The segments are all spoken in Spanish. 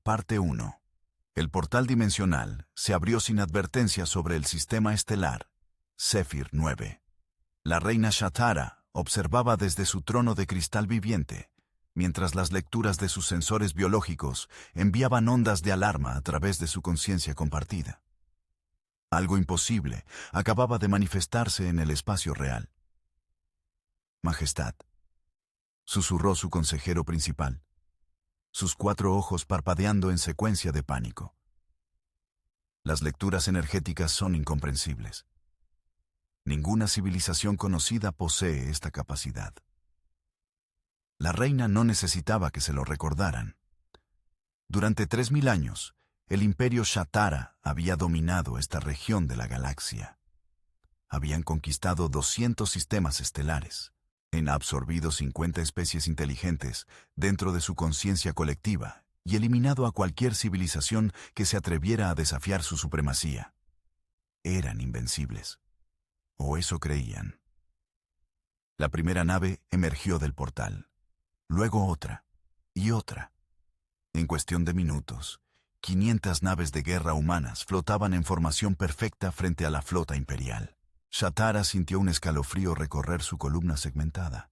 Parte 1. El portal dimensional se abrió sin advertencia sobre el sistema estelar, Zephyr 9. La reina Shatara observaba desde su trono de cristal viviente, mientras las lecturas de sus sensores biológicos enviaban ondas de alarma a través de su conciencia compartida. Algo imposible acababa de manifestarse en el espacio real. Majestad, susurró su consejero principal, sus 4 ojos parpadeando en secuencia de pánico. Las lecturas energéticas son incomprensibles. Ninguna civilización conocida posee esta capacidad. La reina no necesitaba que se lo recordaran. Durante 3000 años, el imperio Shatara había dominado esta región de la galaxia. Habían conquistado 200 sistemas estelares, absorbido 50 especies inteligentes dentro de su conciencia colectiva y eliminado a cualquier civilización que se atreviera a desafiar su supremacía. Eran invencibles. O eso creían. La primera nave emergió del portal. Luego otra, y otra. En cuestión de minutos, 500 naves de guerra humanas flotaban en formación perfecta frente a la flota imperial. Shatara sintió un escalofrío recorrer su columna segmentada.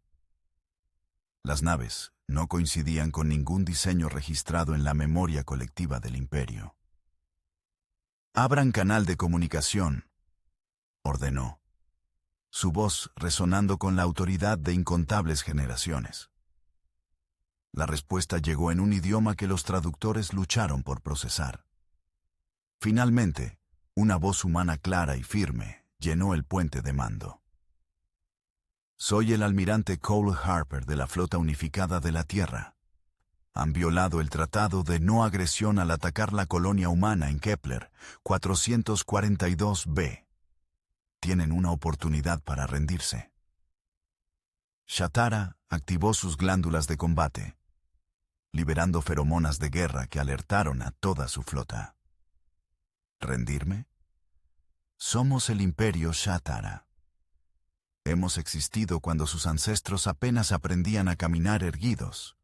Las naves no coincidían con ningún diseño registrado en la memoria colectiva del imperio. «Abran canal de comunicación», ordenó, su voz resonando con la autoridad de incontables generaciones. La respuesta llegó en un idioma que los traductores lucharon por procesar. Finalmente, una voz humana clara y firme llenó el puente de mando. «Soy el almirante Cole Harper de la Flota Unificada de la Tierra. Han violado el tratado de no agresión al atacar la colonia humana en Kepler 442b. Tienen una oportunidad para rendirse». Shatara activó sus glándulas de combate, liberando feromonas de guerra que alertaron a toda su flota. ¿Rendirme? Somos el imperio Shatara. Hemos existido cuando sus ancestros apenas aprendían a caminar erguidos.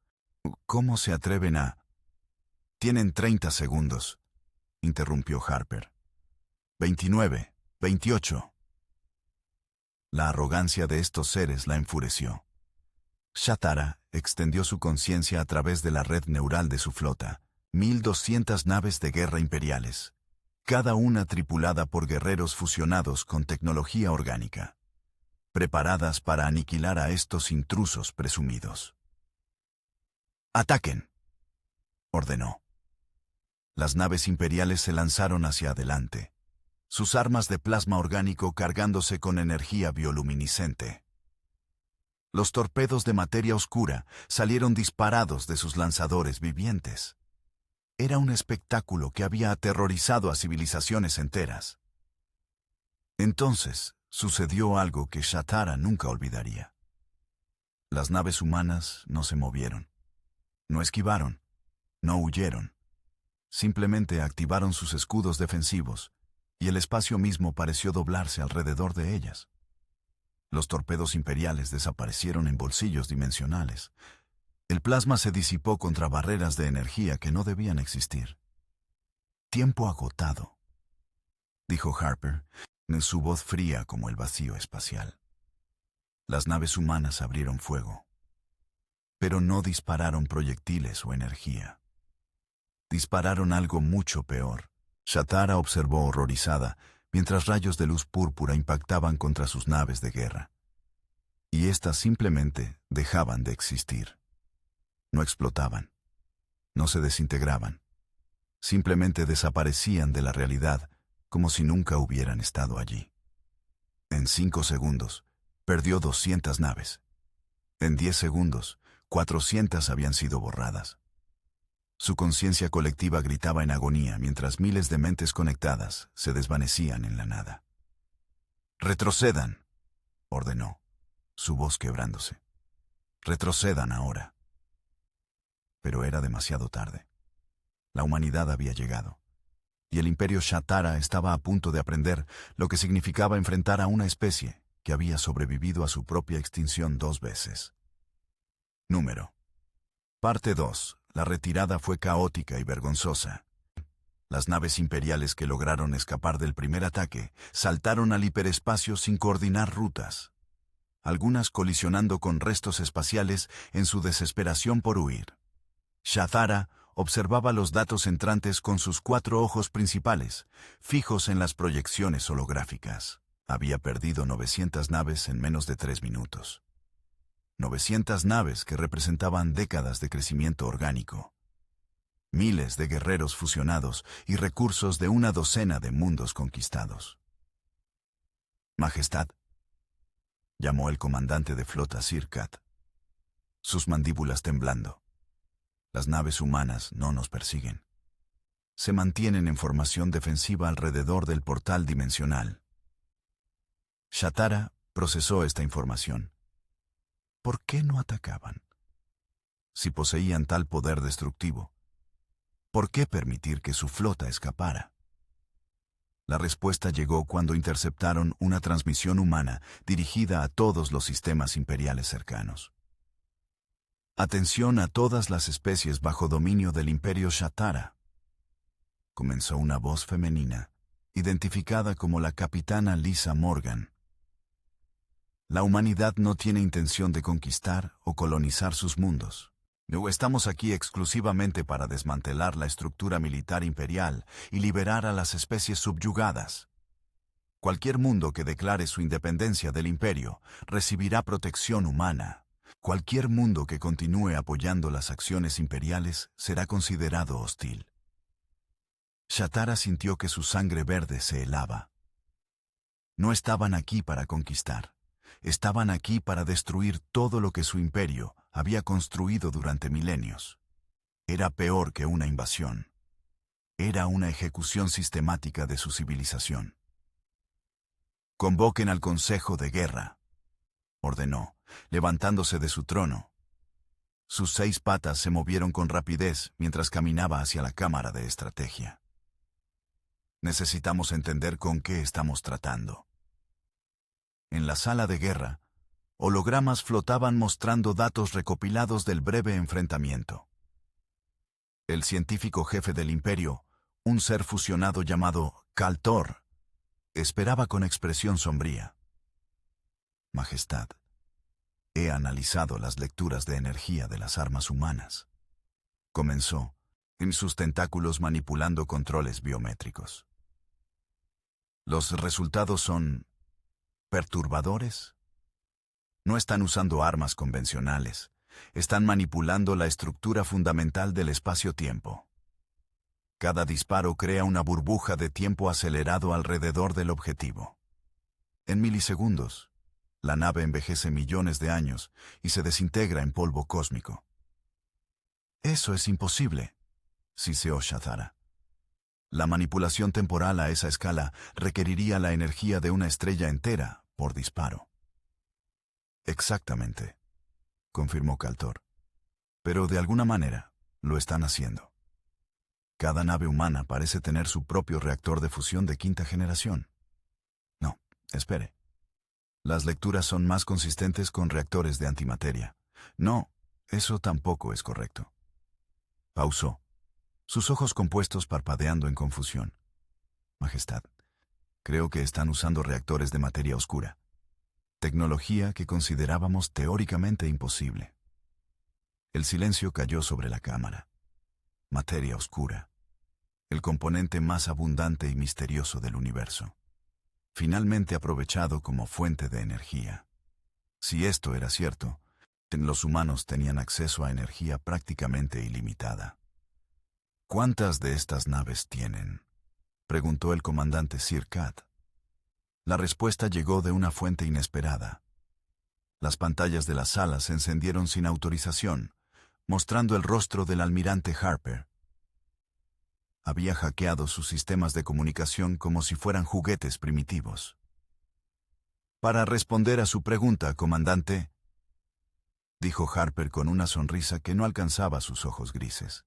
¿Cómo se atreven a...? Tienen 30 segundos, interrumpió Harper. 29, 28. La arrogancia de estos seres la enfureció. Shatara extendió su conciencia a través de la red neural de su flota, 1200 naves de guerra imperiales, cada una tripulada por guerreros fusionados con tecnología orgánica, preparadas para aniquilar a estos intrusos presumidos. «¡Ataquen!», ordenó. Las naves imperiales se lanzaron hacia adelante, sus armas de plasma orgánico cargándose con energía bioluminiscente. Los torpedos de materia oscura salieron disparados de sus lanzadores vivientes. Era un espectáculo que había aterrorizado a civilizaciones enteras. Entonces sucedió algo que Shatara nunca olvidaría. Las naves humanas no se movieron, no esquivaron, no huyeron. Simplemente activaron sus escudos defensivos y el espacio mismo pareció doblarse alrededor de ellas. Los torpedos imperiales desaparecieron en bolsillos dimensionales. El plasma se disipó contra barreras de energía que no debían existir. «Tiempo agotado», dijo Harper, en su voz fría como el vacío espacial. Las naves humanas abrieron fuego, pero no dispararon proyectiles o energía. Dispararon algo mucho peor. Shatara observó horrorizada mientras rayos de luz púrpura impactaban contra sus naves de guerra. Y éstas simplemente dejaban de existir. No explotaban, no se desintegraban, simplemente desaparecían de la realidad como si nunca hubieran estado allí. En 5 segundos, perdió 200 naves. En 10 segundos, 400 habían sido borradas. Su conciencia colectiva gritaba en agonía mientras miles de mentes conectadas se desvanecían en la nada. «Retrocedan», ordenó, su voz quebrándose. «Retrocedan ahora». Pero era demasiado tarde. La humanidad había llegado, y el imperio Shatara estaba a punto de aprender lo que significaba enfrentar a una especie que había sobrevivido a su propia extinción 2 veces. Número. Parte 2. La retirada fue caótica y vergonzosa. Las naves imperiales que lograron escapar del primer ataque saltaron al hiperespacio sin coordinar rutas, algunas colisionando con restos espaciales en su desesperación por huir. Shathara observaba los datos entrantes con sus 4 ojos principales, fijos en las proyecciones holográficas. Había perdido 900 naves en menos de 3 minutos. 900 naves que representaban décadas de crecimiento orgánico. Miles de guerreros fusionados y recursos de una docena de mundos conquistados. Majestad, llamó el comandante de flota Sir Kat, sus mandíbulas temblando. Las naves humanas no nos persiguen. Se mantienen en formación defensiva alrededor del portal dimensional. Shathara procesó esta información. ¿Por qué no atacaban? Si poseían tal poder destructivo, ¿por qué permitir que su flota escapara? La respuesta llegó cuando interceptaron una transmisión humana dirigida a todos los sistemas imperiales cercanos. Atención a todas las especies bajo dominio del Imperio Shathara. Comenzó una voz femenina, identificada como la capitana Lisa Morgan. La humanidad no tiene intención de conquistar o colonizar sus mundos. No estamos aquí exclusivamente para desmantelar la estructura militar imperial y liberar a las especies subyugadas. Cualquier mundo que declare su independencia del imperio recibirá protección humana. Cualquier mundo que continúe apoyando las acciones imperiales será considerado hostil. Shathara sintió que su sangre verde se helaba. No estaban aquí para conquistar. Estaban aquí para destruir todo lo que su imperio había construido durante milenios. Era peor que una invasión. Era una ejecución sistemática de su civilización. Convoquen al Consejo de Guerra, ordenó, levantándose de su trono. Sus 6 patas se movieron con rapidez mientras caminaba hacia la cámara de estrategia. Necesitamos entender con qué estamos tratando. En la sala de guerra, hologramas flotaban mostrando datos recopilados del breve enfrentamiento. El científico jefe del imperio, un ser fusionado llamado Kaltor, esperaba con expresión sombría. Majestad, he analizado las lecturas de energía de las armas humanas. Comenzó, en sus tentáculos manipulando controles biométricos. Los resultados son perturbadores. No están usando armas convencionales. Están manipulando la estructura fundamental del espacio-tiempo. Cada disparo crea una burbuja de tiempo acelerado alrededor del objetivo. En milisegundos, la nave envejece millones de años y se desintegra en polvo cósmico. Eso es imposible, siseó Shathara. La manipulación temporal a esa escala requeriría la energía de una estrella entera por disparo. Exactamente, confirmó Kaltor. Pero de alguna manera lo están haciendo. Cada nave humana parece tener su propio reactor de fusión de 5ª generación. No, espere. Las lecturas son más consistentes con reactores de antimateria. No, eso tampoco es correcto. Pausó, sus ojos compuestos parpadeando en confusión. Majestad, creo que están usando reactores de materia oscura. Tecnología que considerábamos teóricamente imposible. El silencio cayó sobre la cámara. Materia oscura. El componente más abundante y misterioso del universo. Finalmente aprovechado como fuente de energía. Si esto era cierto, los humanos tenían acceso a energía prácticamente ilimitada. ¿Cuántas de estas naves tienen?, preguntó el comandante Sir Kat. La respuesta llegó de una fuente inesperada. Las pantallas de la sala se encendieron sin autorización, mostrando el rostro del almirante Harper. Había hackeado sus sistemas de comunicación como si fueran juguetes primitivos. Para responder a su pregunta, comandante, dijo Harper con una sonrisa que no alcanzaba sus ojos grises.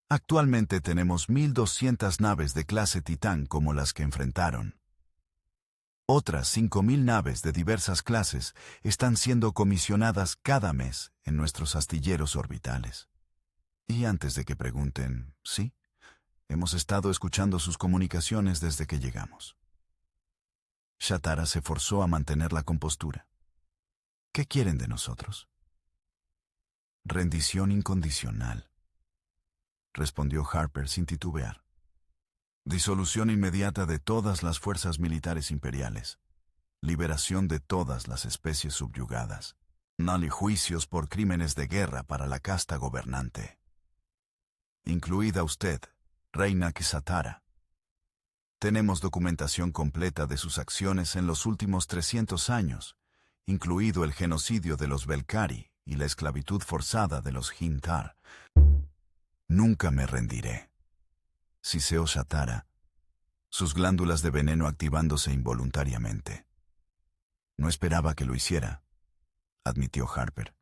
Actualmente tenemos 1.200 naves de clase Titán como las que enfrentaron. Otras 5.000 naves de diversas clases están siendo comisionadas cada mes en nuestros astilleros orbitales. Y antes de que pregunten, sí, hemos estado escuchando sus comunicaciones desde que llegamos. Shatara se forzó a mantener la compostura. ¿Qué quieren de nosotros? Rendición incondicional, respondió Harper sin titubear. Disolución inmediata de todas las fuerzas militares imperiales. Liberación de todas las especies subyugadas. No hay juicios por crímenes de guerra para la casta gobernante. Incluida usted, Reina Shatara. Tenemos documentación completa de sus acciones en los últimos 300 años, incluido el genocidio de los Belcari y la esclavitud forzada de los Hintar. Nunca me rendiré. Siseó Shatara, sus glándulas de veneno activándose involuntariamente. No esperaba que lo hiciera, admitió Harper.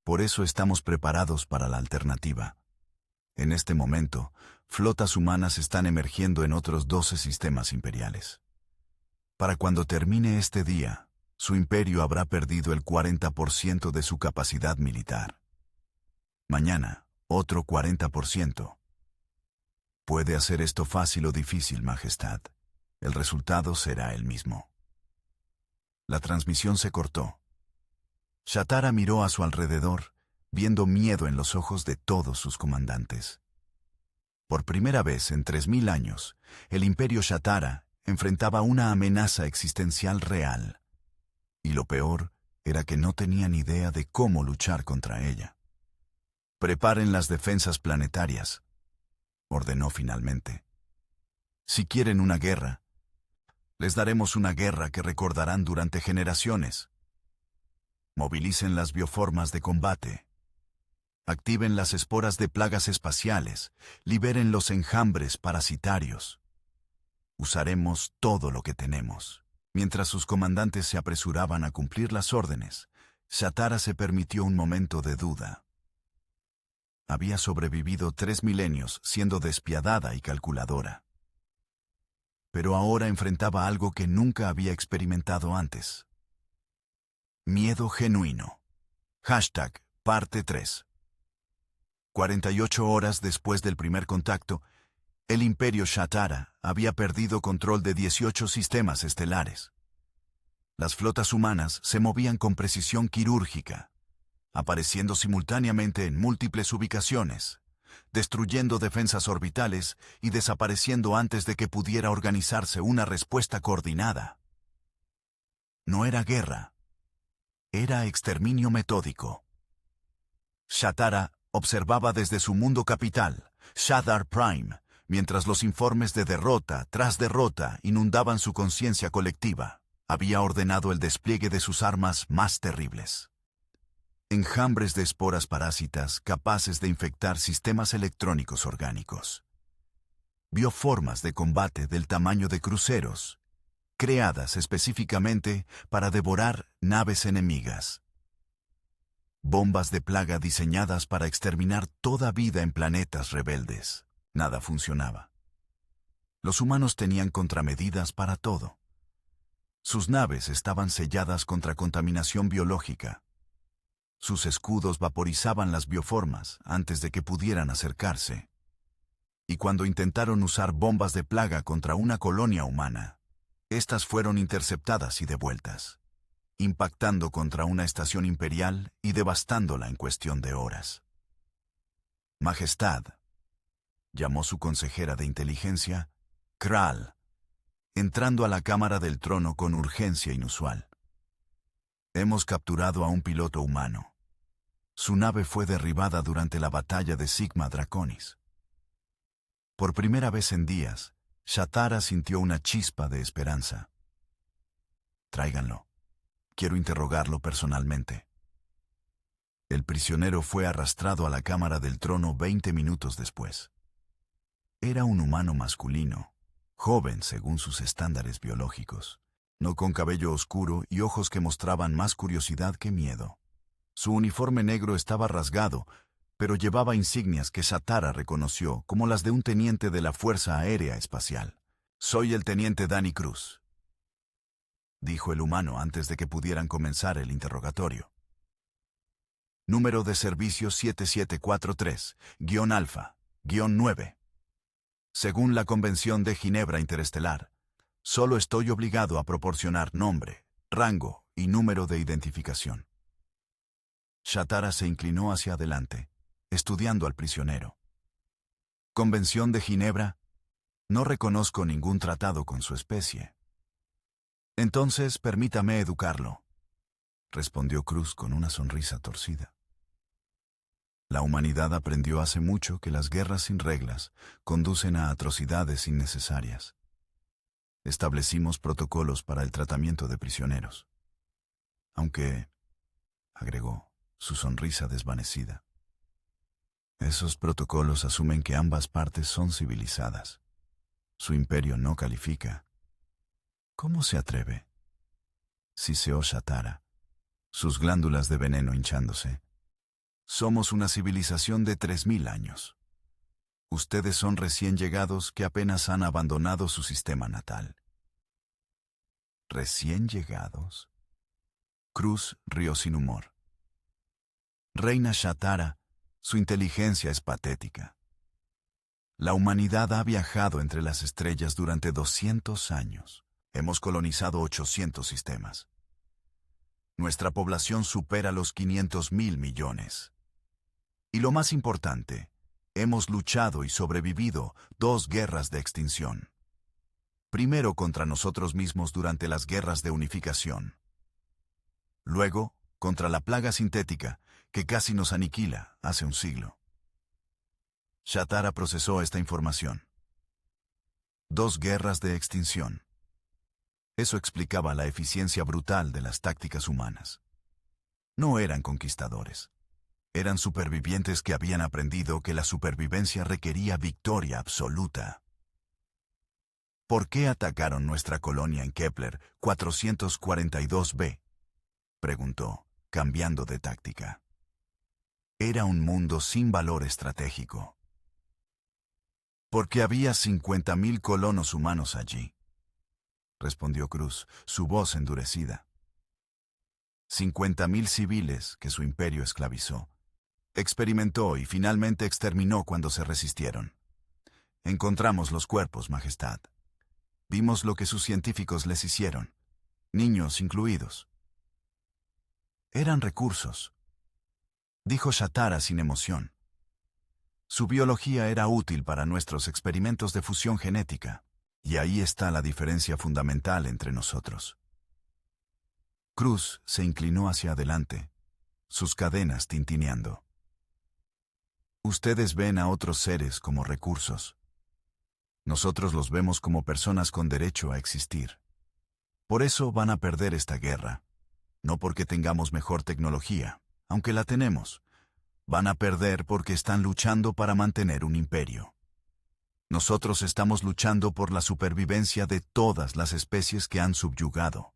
Por eso estamos preparados para la alternativa. En este momento, flotas humanas están emergiendo en otros 12 sistemas imperiales. Para cuando termine este día, su imperio habrá perdido el 40% de su capacidad militar. Mañana, otro 40%. Puede hacer esto fácil o difícil, Majestad. El resultado será el mismo. La transmisión se cortó. Shatara miró a su alrededor, viendo miedo en los ojos de todos sus comandantes. Por primera vez en 3000 años, el Imperio Shatara enfrentaba una amenaza existencial real. Y lo peor era que no tenían idea de cómo luchar contra ella. Preparen las defensas planetarias, ordenó finalmente. Si quieren una guerra, les daremos una guerra que recordarán durante generaciones. Movilicen las bioformas de combate. Activen las esporas de plagas espaciales. Liberen los enjambres parasitarios. Usaremos todo lo que tenemos. Mientras sus comandantes se apresuraban a cumplir las órdenes, Shatara se permitió un momento de duda. Había sobrevivido 3 milenios siendo despiadada y calculadora. Pero ahora enfrentaba algo que nunca había experimentado antes. Miedo genuino. Parte 3. 48 horas después del primer contacto, el Imperio Shatara había perdido control de 18 sistemas estelares. Las flotas humanas se movían con precisión quirúrgica, apareciendo simultáneamente en múltiples ubicaciones, destruyendo defensas orbitales y desapareciendo antes de que pudiera organizarse una respuesta coordinada. No era guerra, era exterminio metódico. Shatara observaba desde su mundo capital, Shadar Prime, mientras los informes de derrota tras derrota inundaban su conciencia colectiva. Había ordenado el despliegue de sus armas más terribles. Enjambres de esporas parásitas capaces de infectar sistemas electrónicos orgánicos. Bioformas de combate del tamaño de cruceros, creadas específicamente para devorar naves enemigas. Bombas de plaga diseñadas para exterminar toda vida en planetas rebeldes. Nada funcionaba. Los humanos tenían contramedidas para todo. Sus naves estaban selladas contra contaminación biológica. Sus escudos vaporizaban las bioformas antes de que pudieran acercarse. Y cuando intentaron usar bombas de plaga contra una colonia humana, estas fueron interceptadas y devueltas, impactando contra una estación imperial y devastándola en cuestión de horas. Majestad, llamó su consejera de inteligencia, Kral, entrando a la cámara del trono con urgencia inusual. Hemos capturado a un piloto humano. Su nave fue derribada durante la batalla de Sigma Draconis. Por primera vez en días, Shatara sintió una chispa de esperanza. Tráiganlo. Quiero interrogarlo personalmente. El prisionero fue arrastrado a la cámara del trono 20 minutos después. Era un humano masculino, joven según sus estándares biológicos, no con cabello oscuro y ojos que mostraban más curiosidad que miedo. Su uniforme negro estaba rasgado, pero llevaba insignias que Shatara reconoció como las de un teniente de la Fuerza Aérea Espacial. «Soy el teniente Danny Cruz», dijo el humano antes de que pudieran comenzar el interrogatorio. Número de servicio 7743-Alfa-9. Según la Convención de Ginebra Interestelar, solo estoy obligado a proporcionar nombre, rango y número de identificación. Shatara se inclinó hacia adelante, estudiando al prisionero. Convención de Ginebra, no reconozco ningún tratado con su especie. Entonces, permítame educarlo, respondió Cruz con una sonrisa torcida. La humanidad aprendió hace mucho que las guerras sin reglas conducen a atrocidades innecesarias. Establecimos protocolos para el tratamiento de prisioneros. Aunque, agregó, su sonrisa desvanecida, esos protocolos asumen que ambas partes son civilizadas. Su imperio no califica. ¿Cómo se atreve? Siseó Shatara, sus glándulas de veneno hinchándose. Somos una civilización de 3000 años. Ustedes son recién llegados que apenas han abandonado su sistema natal. ¿Recién llegados? Cruz rió sin humor. Reina Shatara, su inteligencia es patética. La humanidad ha viajado entre las estrellas durante 200 años. Hemos colonizado 800 sistemas. Nuestra población supera los 500.000 millones. Y lo más importante, hemos luchado y sobrevivido 2 guerras de extinción. Primero contra nosotros mismos durante las guerras de unificación. Luego, contra la plaga sintética que casi nos aniquila hace un siglo. Shatara procesó esta información. 2 guerras de extinción. Eso explicaba la eficiencia brutal de las tácticas humanas. No eran conquistadores. Eran supervivientes que habían aprendido que la supervivencia requería victoria absoluta. ¿Por qué atacaron nuestra colonia en Kepler 442b? Preguntó, cambiando de táctica. Era un mundo sin valor estratégico. Porque había 50.000 colonos humanos allí, respondió Cruz, su voz endurecida. 50.000 civiles que su imperio esclavizó. Experimentó y finalmente exterminó cuando se resistieron. Encontramos los cuerpos, Majestad. Vimos lo que sus científicos les hicieron, niños incluidos. Eran recursos, dijo Shatara sin emoción. Su biología era útil para nuestros experimentos de fusión genética, y ahí está la diferencia fundamental entre nosotros. Cruz se inclinó hacia adelante, sus cadenas tintineando. Ustedes ven a otros seres como recursos. Nosotros los vemos como personas con derecho a existir. Por eso van a perder esta guerra. No porque tengamos mejor tecnología, aunque la tenemos. Van a perder porque están luchando para mantener un imperio. Nosotros estamos luchando por la supervivencia de todas las especies que han subyugado.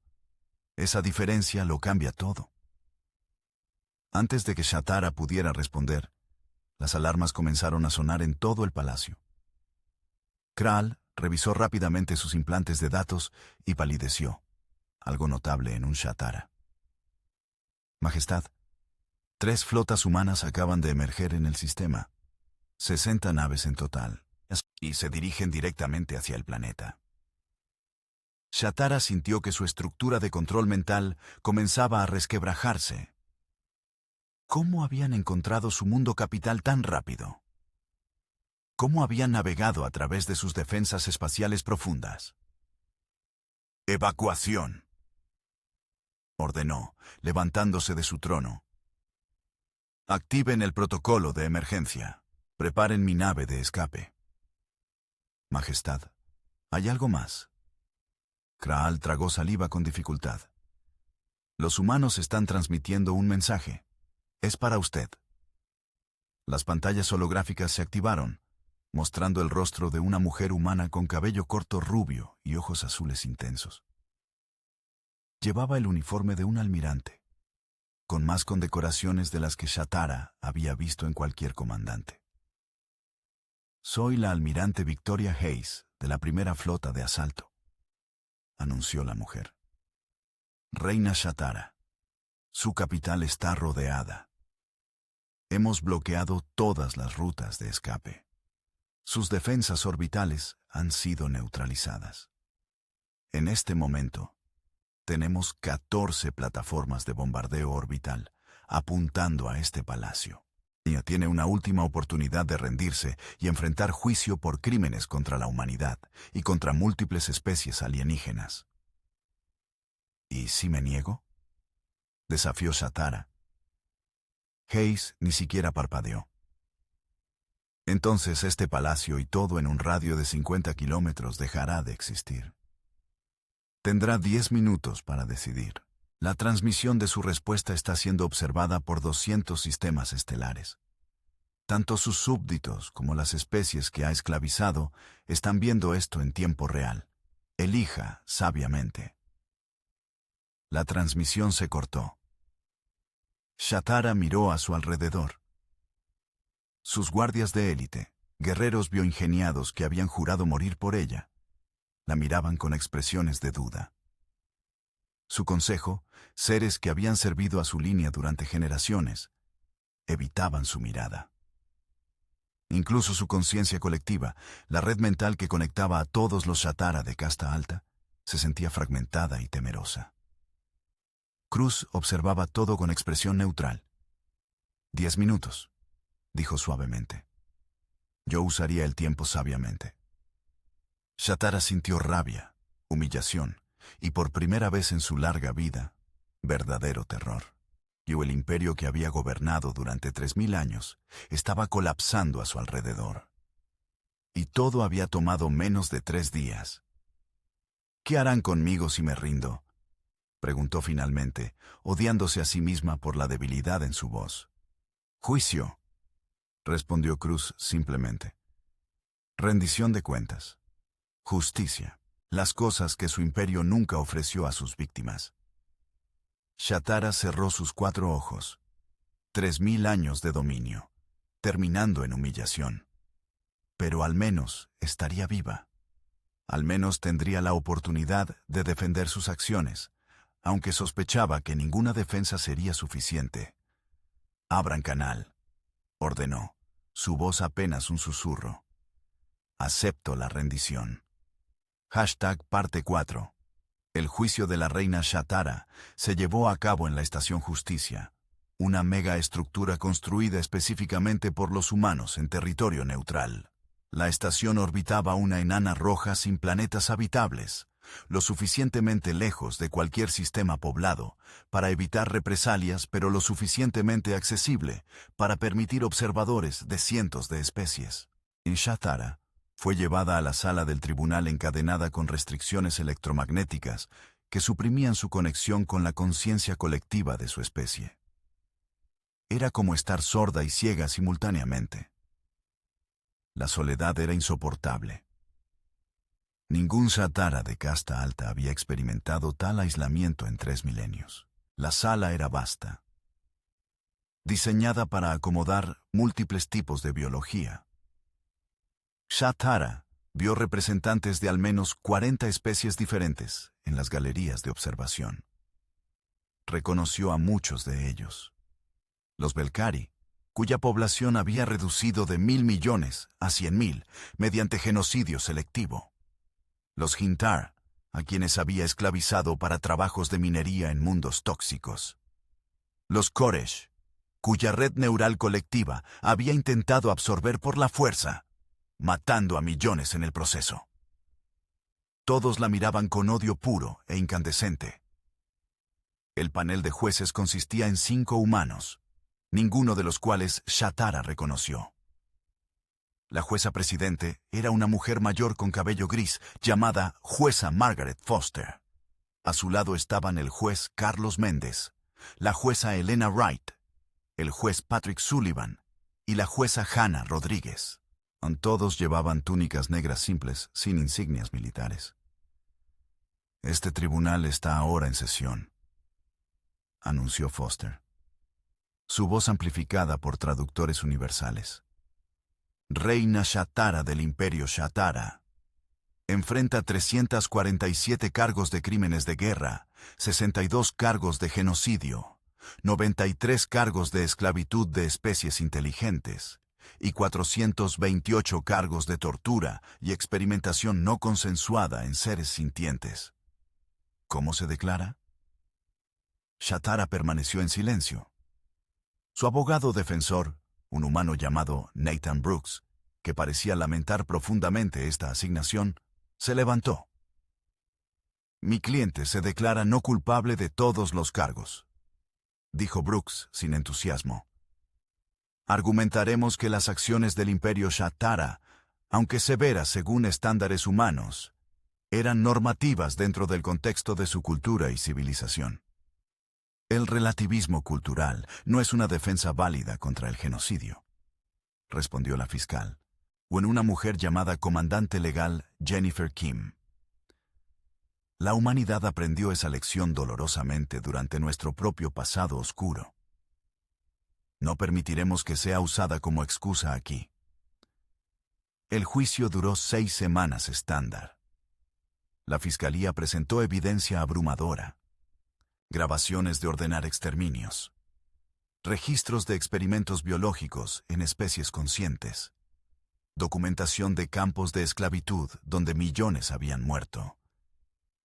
Esa diferencia lo cambia todo. Antes de que Shatara pudiera responder, las alarmas comenzaron a sonar en todo el palacio. Kral revisó rápidamente sus implantes de datos y palideció, algo notable en un Shatara. Majestad, 3 flotas humanas acaban de emerger en el sistema. 60 naves en total, y se dirigen directamente hacia el planeta. Shatara sintió que su estructura de control mental comenzaba a resquebrajarse. ¿Cómo habían encontrado su mundo capital tan rápido? ¿Cómo habían navegado a través de sus defensas espaciales profundas? «Evacuación», ordenó, levantándose de su trono. «Activen el protocolo de emergencia. Preparen mi nave de escape». Majestad, ¿hay algo más? Kral tragó saliva con dificultad. Los humanos están transmitiendo un mensaje. Es para usted. Las pantallas holográficas se activaron, mostrando el rostro de una mujer humana con cabello corto rubio y ojos azules intensos. Llevaba el uniforme de un almirante, con más condecoraciones de las que Shatara había visto en cualquier comandante. «Soy la almirante Victoria Hayes, de la primera flota de asalto», anunció la mujer. «Reina Shatara, su capital está rodeada. Hemos bloqueado todas las rutas de escape. Sus defensas orbitales han sido neutralizadas. En este momento, tenemos 14 plataformas de bombardeo orbital apuntando a este palacio. Ella tiene una última oportunidad de rendirse y enfrentar juicio por crímenes contra la humanidad y contra múltiples especies alienígenas. ¿Y si me niego?, desafió Shatara. Hayes ni siquiera parpadeó. Entonces este palacio y todo en un radio de 50 kilómetros dejará de existir. Tendrá 10 minutos para decidir. La transmisión de su respuesta está siendo observada por 200 sistemas estelares. Tanto sus súbditos como las especies que ha esclavizado están viendo esto en tiempo real. Elija sabiamente. La transmisión se cortó. Shatara miró a su alrededor. Sus guardias de élite, guerreros bioingeniados que habían jurado morir por ella, la miraban con expresiones de duda. Su consejo, seres que habían servido a su línea durante generaciones, evitaban su mirada. Incluso su conciencia colectiva, la red mental que conectaba a todos los Shatara de casta alta, se sentía fragmentada y temerosa. Cruz observaba todo con expresión neutral. 10 minutos, dijo suavemente. Yo usaría el tiempo sabiamente. Shatara sintió rabia, humillación, y por primera vez en su larga vida, verdadero terror. Y el imperio que había gobernado durante 3000 años estaba colapsando a su alrededor. Y todo había tomado menos de 3 días. ¿Qué harán conmigo si me rindo?, preguntó finalmente, odiándose a sí misma por la debilidad en su voz. Juicio, respondió Cruz simplemente. Rendición de cuentas. Justicia. Las cosas que su imperio nunca ofreció a sus víctimas. Shatara cerró sus 4 ojos. 3000 años de dominio, terminando en humillación. Pero al menos estaría viva. Al menos tendría la oportunidad de defender sus acciones, aunque sospechaba que ninguna defensa sería suficiente. Abran canal, ordenó, su voz apenas un susurro. Acepto la rendición. Parte 4. El juicio de la reina Shatara se llevó a cabo en la Estación Justicia, una megaestructura construida específicamente por los humanos en territorio neutral. La estación orbitaba una enana roja sin planetas habitables, lo suficientemente lejos de cualquier sistema poblado para evitar represalias, pero lo suficientemente accesible para permitir observadores de cientos de especies. En Shatara, fue llevada a la sala del tribunal encadenada con restricciones electromagnéticas que suprimían su conexión con la conciencia colectiva de su especie. Era como estar sorda y ciega simultáneamente. La soledad era insoportable. Ningún Shatara de casta alta había experimentado tal aislamiento en 3 milenios. La sala era vasta, diseñada para acomodar múltiples tipos de biología. Shatara vio representantes de al menos 40 especies diferentes en las galerías de observación. Reconoció a muchos de ellos. Los Belkari, cuya población había reducido de 1.000 millones a 100.000 mediante genocidio selectivo. Los Hintar, a quienes había esclavizado para trabajos de minería en mundos tóxicos. Los Koresh, cuya red neural colectiva había intentado absorber por la fuerza, matando a millones en el proceso. Todos la miraban con odio puro e incandescente. El panel de jueces consistía en 5 humanos, ninguno de los cuales Shatara reconoció. La jueza presidente era una mujer mayor con cabello gris, llamada jueza Margaret Foster. A su lado estaban el juez Carlos Méndez, la jueza Elena Wright, el juez Patrick Sullivan y la jueza Hannah Rodríguez. Todos llevaban túnicas negras simples, sin insignias militares. Este tribunal está ahora en sesión, anunció Foster. Su voz amplificada por traductores universales. Reina Shatara del Imperio Shatara. Enfrenta 347 cargos de crímenes de guerra, 62 cargos de genocidio, 93 cargos de esclavitud de especies inteligentes y 428 cargos de tortura y experimentación no consensuada en seres sintientes. ¿Cómo se declara? Shatara permaneció en silencio. Su abogado defensor, un humano llamado Nathan Brooks, que parecía lamentar profundamente esta asignación, se levantó. Mi cliente se declara no culpable de todos los cargos, dijo Brooks sin entusiasmo. Argumentaremos que las acciones del Imperio Shatara, aunque severas según estándares humanos, eran normativas dentro del contexto de su cultura y civilización. El relativismo cultural no es una defensa válida contra el genocidio, respondió la fiscal, o en una mujer llamada comandante legal Jennifer Kim. La humanidad aprendió esa lección dolorosamente durante nuestro propio pasado oscuro. No permitiremos que sea usada como excusa aquí. El juicio duró 6 semanas estándar. La fiscalía presentó evidencia abrumadora. Grabaciones de ordenar exterminios. Registros de experimentos biológicos en especies conscientes. Documentación de campos de esclavitud donde millones habían muerto.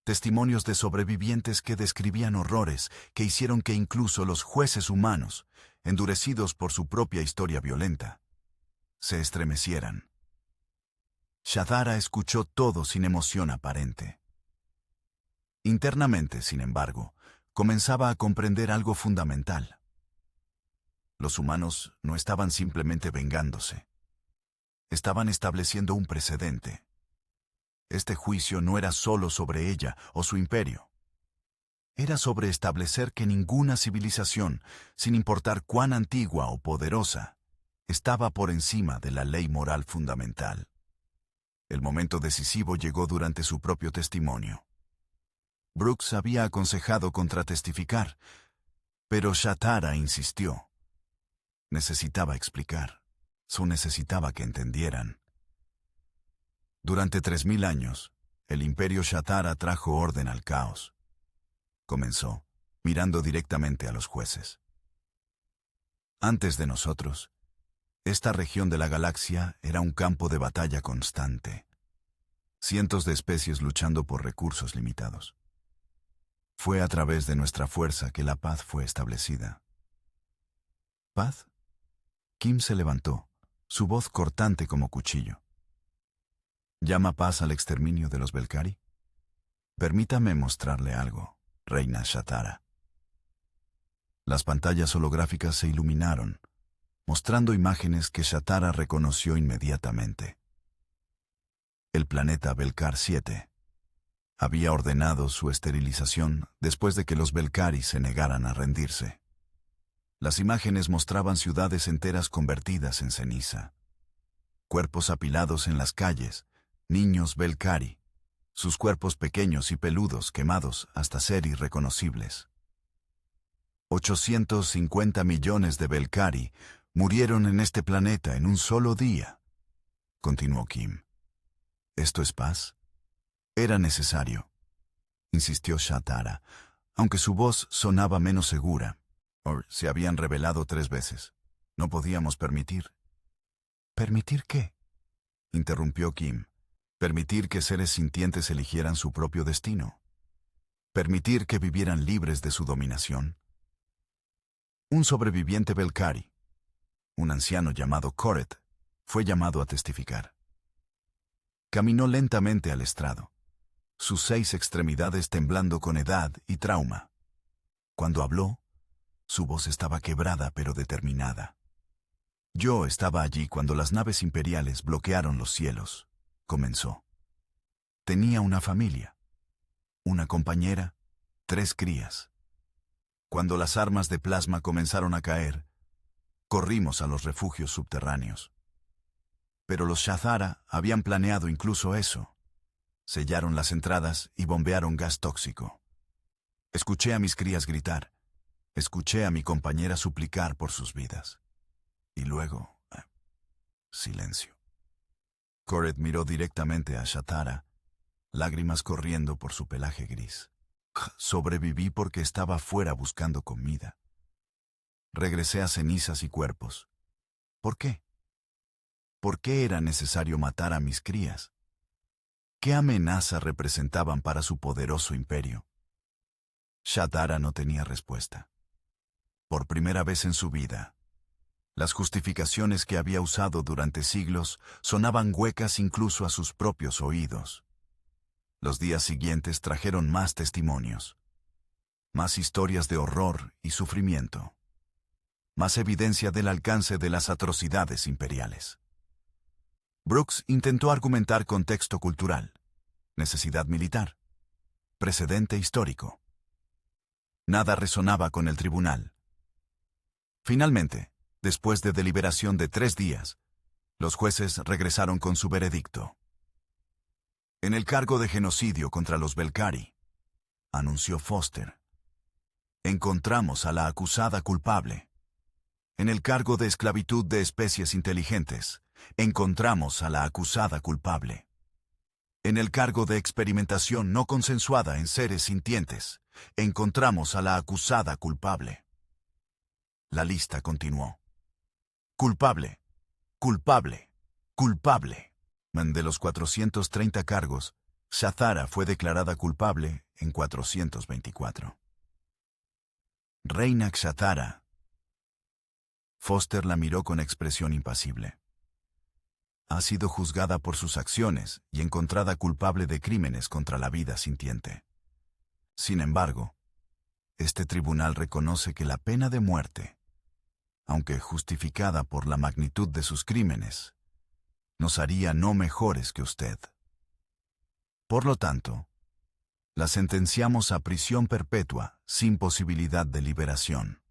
Testimonios de sobrevivientes que describían horrores que hicieron que incluso los jueces humanos, endurecidos por su propia historia violenta, se estremecieran. Shatara escuchó todo sin emoción aparente. Internamente, sin embargo, comenzaba a comprender algo fundamental. Los humanos no estaban simplemente vengándose. Estaban estableciendo un precedente. Este juicio no era solo sobre ella o su imperio. Era sobre establecer que ninguna civilización, sin importar cuán antigua o poderosa, estaba por encima de la ley moral fundamental. El momento decisivo llegó durante su propio testimonio. Brooks había aconsejado contratestificar, pero Shatara insistió. Necesitaba explicar. Necesitaba que entendieran. Durante 3000 años, el Imperio Shatara trajo orden al caos. Comenzó, mirando directamente a los jueces. Antes de nosotros, esta región de la galaxia era un campo de batalla constante. Cientos de especies luchando por recursos limitados. Fue a través de nuestra fuerza que la paz fue establecida. ¿Paz? Kim se levantó, su voz cortante como cuchillo. ¿Llama paz al exterminio de los Belcari? Permítame mostrarle algo, reina Shatara. Las pantallas holográficas se iluminaron, mostrando imágenes que Shatara reconoció inmediatamente. El planeta Belcar 7 había ordenado su esterilización después de que los Belcari se negaran a rendirse. Las imágenes mostraban ciudades enteras convertidas en ceniza, cuerpos apilados en las calles, niños Belcari, sus cuerpos pequeños y peludos quemados hasta ser irreconocibles. 850 millones de Belcari murieron en este planeta en un solo día, continuó Kim. ¿Esto es paz? Era necesario, insistió Shatara, aunque su voz sonaba menos segura. Se habían rebelado 3 veces. No podíamos permitir. ¿Permitir qué?, interrumpió Kim. Permitir que seres sintientes eligieran su propio destino. Permitir que vivieran libres de su dominación. Un sobreviviente Belcari, un anciano llamado Koret, fue llamado a testificar. Caminó lentamente al estrado, sus 6 extremidades temblando con edad y trauma. Cuando habló, su voz estaba quebrada pero determinada. Yo estaba allí cuando las naves imperiales bloquearon los cielos, comenzó. Tenía una familia, una compañera, 3 crías. Cuando las armas de plasma comenzaron a caer, corrimos a los refugios subterráneos. Pero los Shatara habían planeado incluso eso. Sellaron las entradas y bombearon gas tóxico. Escuché a mis crías gritar. Escuché a mi compañera suplicar por sus vidas. Y luego, silencio. Koret miró directamente a Shatara, lágrimas corriendo por su pelaje gris. Sobreviví porque estaba fuera buscando comida. Regresé a cenizas y cuerpos. ¿Por qué? ¿Por qué era necesario matar a mis crías? ¿Qué amenaza representaban para su poderoso imperio? Shatara no tenía respuesta. Por primera vez en su vida, las justificaciones que había usado durante siglos sonaban huecas incluso a sus propios oídos. Los días siguientes trajeron más testimonios, más historias de horror y sufrimiento, más evidencia del alcance de las atrocidades imperiales. Brooks intentó argumentar contexto cultural, necesidad militar, precedente histórico. Nada resonaba con el tribunal. Finalmente, después de deliberación de 3 días, los jueces regresaron con su veredicto. En el cargo de genocidio contra los Belcari, anunció Foster, encontramos a la acusada culpable. En el cargo de esclavitud de especies inteligentes, encontramos a la acusada culpable. En el cargo de experimentación no consensuada en seres sintientes, encontramos a la acusada culpable. La lista continuó. Culpable, culpable, culpable. De los 430 cargos, Shatara fue declarada culpable en 424. Reina Shatara. Foster la miró con expresión impasible. Ha sido juzgada por sus acciones y encontrada culpable de crímenes contra la vida sintiente. Sin embargo, este tribunal reconoce que la pena de muerte, aunque justificada por la magnitud de sus crímenes, nos haría no mejores que usted. Por lo tanto, la sentenciamos a prisión perpetua sin posibilidad de liberación.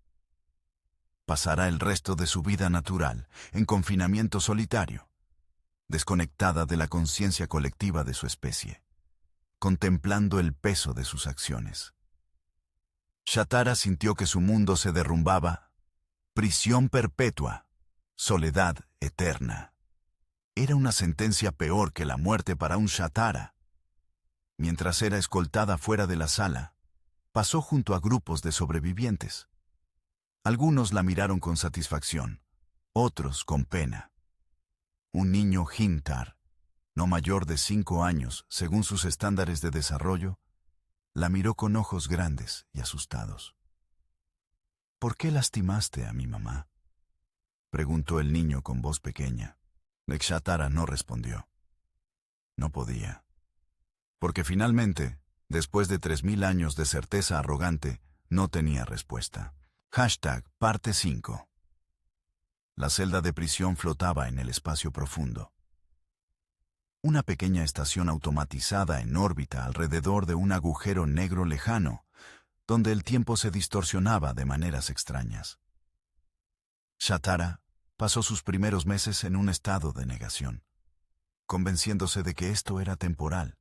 Pasará el resto de su vida natural en confinamiento solitario, desconectada de la conciencia colectiva de su especie, contemplando el peso de sus acciones. Shatara sintió que su mundo se derrumbaba. Prisión perpetua, soledad eterna. Era una sentencia peor que la muerte para un Shatara. Mientras era escoltada fuera de la sala, pasó junto a grupos de sobrevivientes. Algunos la miraron con satisfacción, otros con pena. Un niño Hintar, no mayor de 5 años según sus estándares de desarrollo, la miró con ojos grandes y asustados. ¿Por qué lastimaste a mi mamá?, preguntó el niño con voz pequeña. Shatara no respondió. No podía. Porque finalmente, después de 3000 años de certeza arrogante, no tenía respuesta. Parte 5. La celda de prisión flotaba en el espacio profundo. Una pequeña estación automatizada en órbita alrededor de un agujero negro lejano, donde el tiempo se distorsionaba de maneras extrañas. Shatara pasó sus primeros meses en un estado de negación, convenciéndose de que esto era temporal,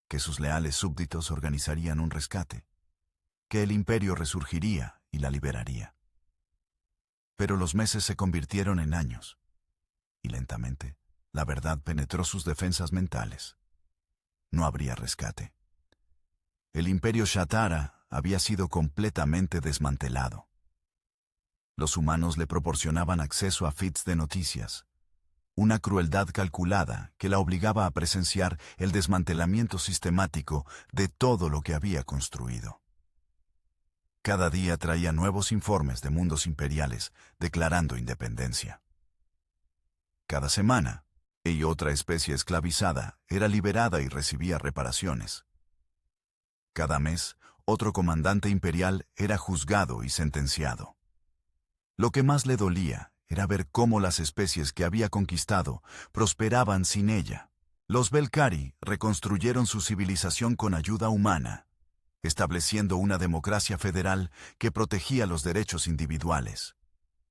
que sus leales súbditos organizarían un rescate, que el imperio resurgiría y la liberaría. Pero los meses se convirtieron en años, y lentamente la verdad penetró sus defensas mentales. No habría rescate. El imperio Shatara había sido completamente desmantelado. Los humanos le proporcionaban acceso a feeds de noticias, una crueldad calculada que la obligaba a presenciar el desmantelamiento sistemático de todo lo que había construido. Cada día traía nuevos informes de mundos imperiales declarando independencia. Cada semana, y otra especie esclavizada era liberada y recibía reparaciones. Cada mes, otro comandante imperial era juzgado y sentenciado. Lo que más le dolía era ver cómo las especies que había conquistado prosperaban sin ella. Los Belcari reconstruyeron su civilización con ayuda humana, estableciendo una democracia federal que protegía los derechos individuales.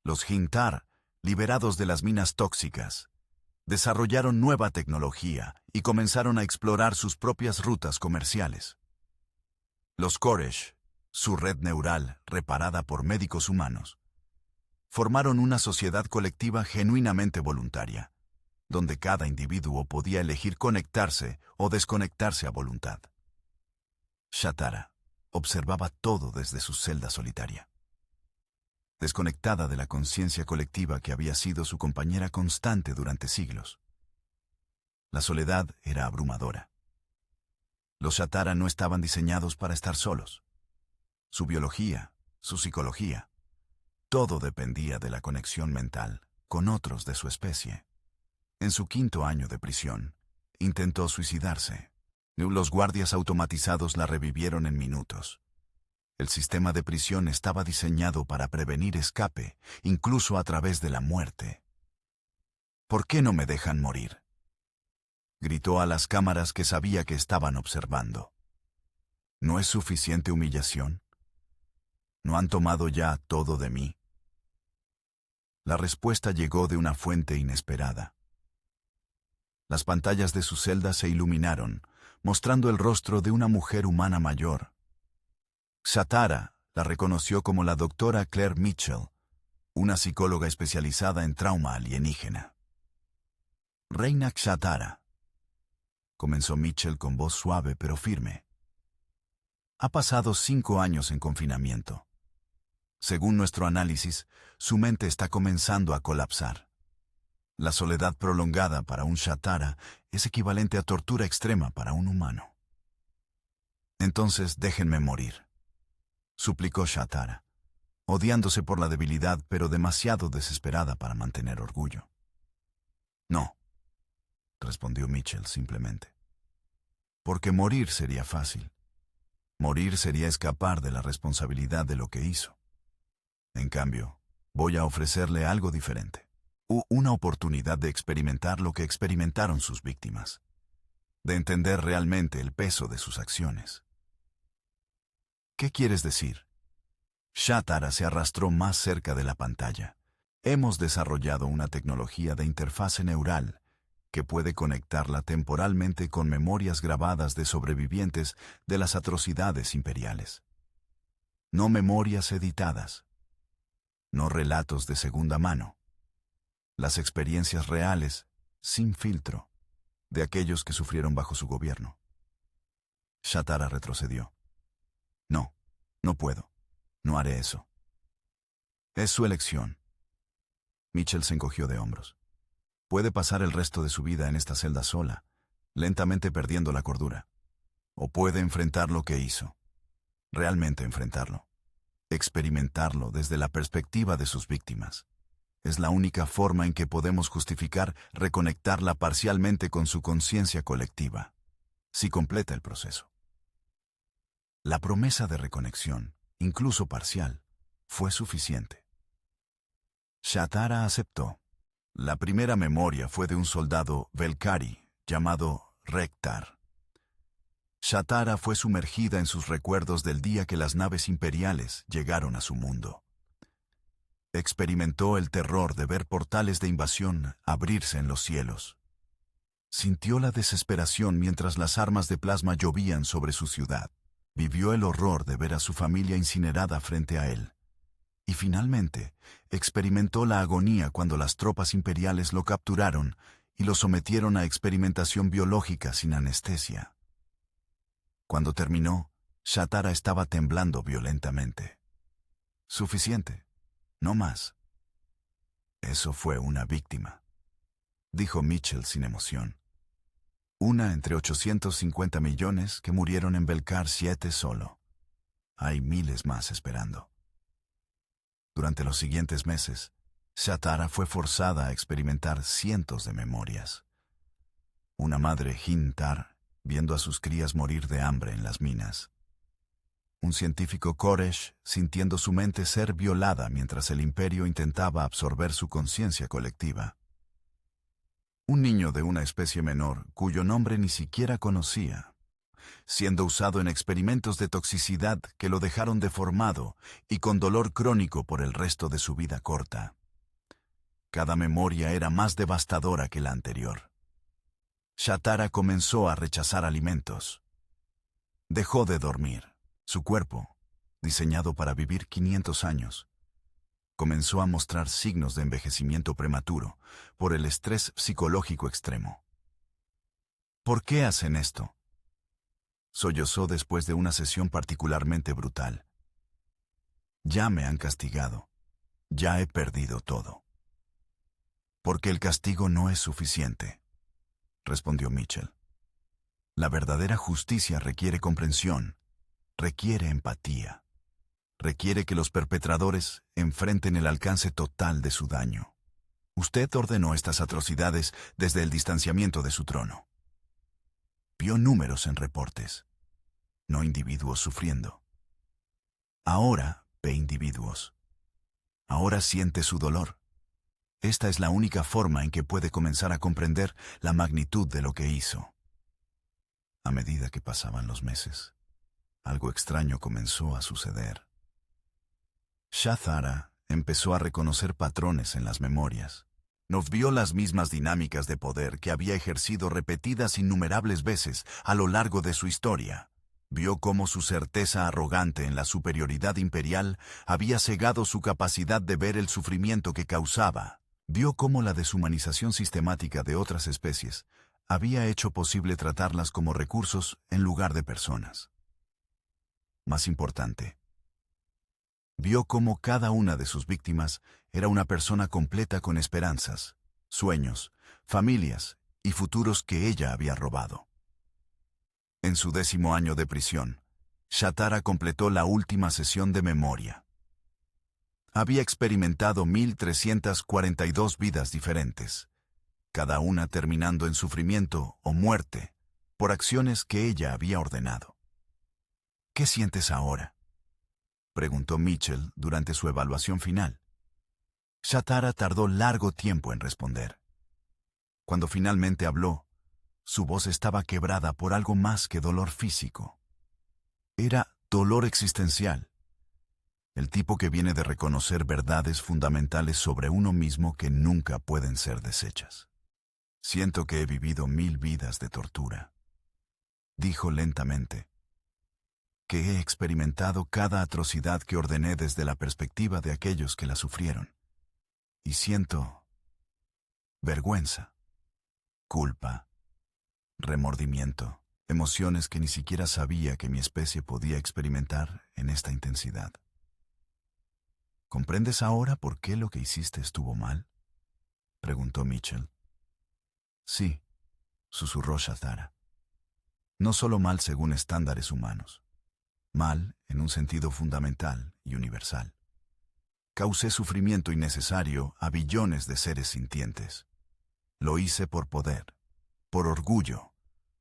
Los Hintar, liberados de las minas tóxicas, desarrollaron nueva tecnología y comenzaron a explorar sus propias rutas comerciales. Los Koresh, su red neural reparada por médicos humanos, formaron una sociedad colectiva genuinamente voluntaria, donde cada individuo podía elegir conectarse o desconectarse a voluntad. Shatara observaba todo desde su celda solitaria. desconectada de la conciencia colectiva que había sido su compañera constante durante siglos. La soledad era abrumadora. Los Shatara no estaban diseñados para estar solos. Su biología, su psicología, todo dependía de la conexión mental con otros de su especie. En su 5º año de prisión, intentó suicidarse. Los guardias automatizados la revivieron en minutos. El sistema de prisión estaba diseñado para prevenir escape, incluso a través de la muerte. ¿Por qué no me dejan morir?, gritó a las cámaras que sabía que estaban observando. ¿No es suficiente humillación? ¿No han tomado ya todo de mí? La respuesta llegó de una fuente inesperada. Las pantallas de su celda se iluminaron, mostrando el rostro de una mujer humana mayor. Shatara la reconoció como la doctora Claire Mitchell, una psicóloga especializada en trauma alienígena. Reina Shatara, comenzó Mitchell con voz suave pero firme. Ha pasado 5 años en confinamiento. Según nuestro análisis, su mente está comenzando a colapsar. La soledad prolongada para un Shatara es equivalente a tortura extrema para un humano. Entonces déjenme morir, suplicó Shatara, odiándose por la debilidad pero demasiado desesperada para mantener orgullo. No, respondió Mitchell simplemente. Porque morir sería fácil. Morir sería escapar de la responsabilidad de lo que hizo. En cambio, voy a ofrecerle algo diferente. Una oportunidad de experimentar lo que experimentaron sus víctimas. De entender realmente el peso de sus acciones. ¿Qué quieres decir? Shatara se arrastró más cerca de la pantalla. Hemos desarrollado una tecnología de interfase neural que puede conectarla temporalmente con memorias grabadas de sobrevivientes de las atrocidades imperiales. No memorias editadas. No relatos de segunda mano. Las experiencias reales, sin filtro, de aquellos que sufrieron bajo su gobierno. Shatara retrocedió. No, no puedo. No haré eso. Es su elección. Mitchell se encogió de hombros. Puede pasar el resto de su vida en esta celda sola, lentamente perdiendo la cordura. O puede enfrentar lo que hizo. Realmente enfrentarlo. Experimentarlo desde la perspectiva de sus víctimas. Es la única forma en que podemos justificar reconectarla parcialmente con su conciencia colectiva, si completa el proceso. La promesa de reconexión, incluso parcial, fue suficiente. Shatara aceptó. La primera memoria fue de un soldado Velkari llamado Rektar. Shatara fue sumergida en sus recuerdos del día que las naves imperiales llegaron a su mundo. Experimentó el terror de ver portales de invasión abrirse en los cielos. Sintió la desesperación mientras las armas de plasma llovían sobre su ciudad. Vivió el horror de ver a su familia incinerada frente a él. Y finalmente, experimentó la agonía cuando las tropas imperiales lo capturaron y lo sometieron a experimentación biológica sin anestesia. Cuando terminó, Shatara estaba temblando violentamente. Suficiente. No más. Eso fue una víctima, dijo Mitchell sin emoción. Una entre 850 millones que murieron en Belkar 7 solo. Hay miles más esperando. Durante los siguientes meses, Shatara fue forzada a experimentar cientos de memorias. Una madre Hintar viendo a sus crías morir de hambre en las minas. Un científico Koresh sintiendo su mente ser violada mientras el imperio intentaba absorber su conciencia colectiva. Un niño de una especie menor, cuyo nombre ni siquiera conocía, siendo usado en experimentos de toxicidad que lo dejaron deformado y con dolor crónico por el resto de su vida corta. Cada memoria era más devastadora que la anterior. Shatara comenzó a rechazar alimentos. Dejó de dormir. Su cuerpo, diseñado para vivir 500 años, comenzó a mostrar signos de envejecimiento prematuro por el estrés psicológico extremo. ¿Por qué hacen esto?, sollozó después de una sesión particularmente brutal. Ya me han castigado. Ya he perdido todo. Porque el castigo no es suficiente, respondió Mitchell. La verdadera justicia requiere comprensión, requiere empatía, requiere que los perpetradores enfrenten el alcance total de su daño. Usted ordenó estas atrocidades desde el distanciamiento de su trono. Vio números en reportes, no individuos sufriendo. Ahora ve individuos. Ahora siente su dolor. Esta es la única forma en que puede comenzar a comprender la magnitud de lo que hizo. A medida que pasaban los meses, algo extraño comenzó a suceder. Shah Zara empezó a reconocer patrones en las memorias. Nos vio las mismas dinámicas de poder que había ejercido repetidas innumerables veces a lo largo de su historia. Vio cómo su certeza arrogante en la superioridad imperial había cegado su capacidad de ver el sufrimiento que causaba. Vio cómo la deshumanización sistemática de otras especies había hecho posible tratarlas como recursos en lugar de personas. Más importante, vio cómo cada una de sus víctimas era una persona completa con esperanzas, sueños, familias y futuros que ella había robado. En su 10º año de prisión, Shah Zara completó la última sesión de memoria. Había experimentado 1342 vidas diferentes, cada una terminando en sufrimiento o muerte por acciones que ella había ordenado. ¿Qué sientes ahora?, preguntó Mitchell durante su evaluación final. Shah Zara tardó largo tiempo en responder. Cuando finalmente habló, su voz estaba quebrada por algo más que dolor físico. Era dolor existencial, el tipo que viene de reconocer verdades fundamentales sobre uno mismo que nunca pueden ser deshechas. Siento que he vivido 1000 vidas de tortura, dijo lentamente, que he experimentado cada atrocidad que ordené desde la perspectiva de aquellos que la sufrieron. Y siento vergüenza, culpa, remordimiento, emociones que ni siquiera sabía que mi especie podía experimentar en esta intensidad. ¿Comprendes ahora por qué lo que hiciste estuvo mal?, preguntó Mitchell. Sí, susurró Shah Zara. No solo mal según estándares humanos. Mal en un sentido fundamental y universal. Causé sufrimiento innecesario a billones de seres sintientes. Lo hice por poder, por orgullo,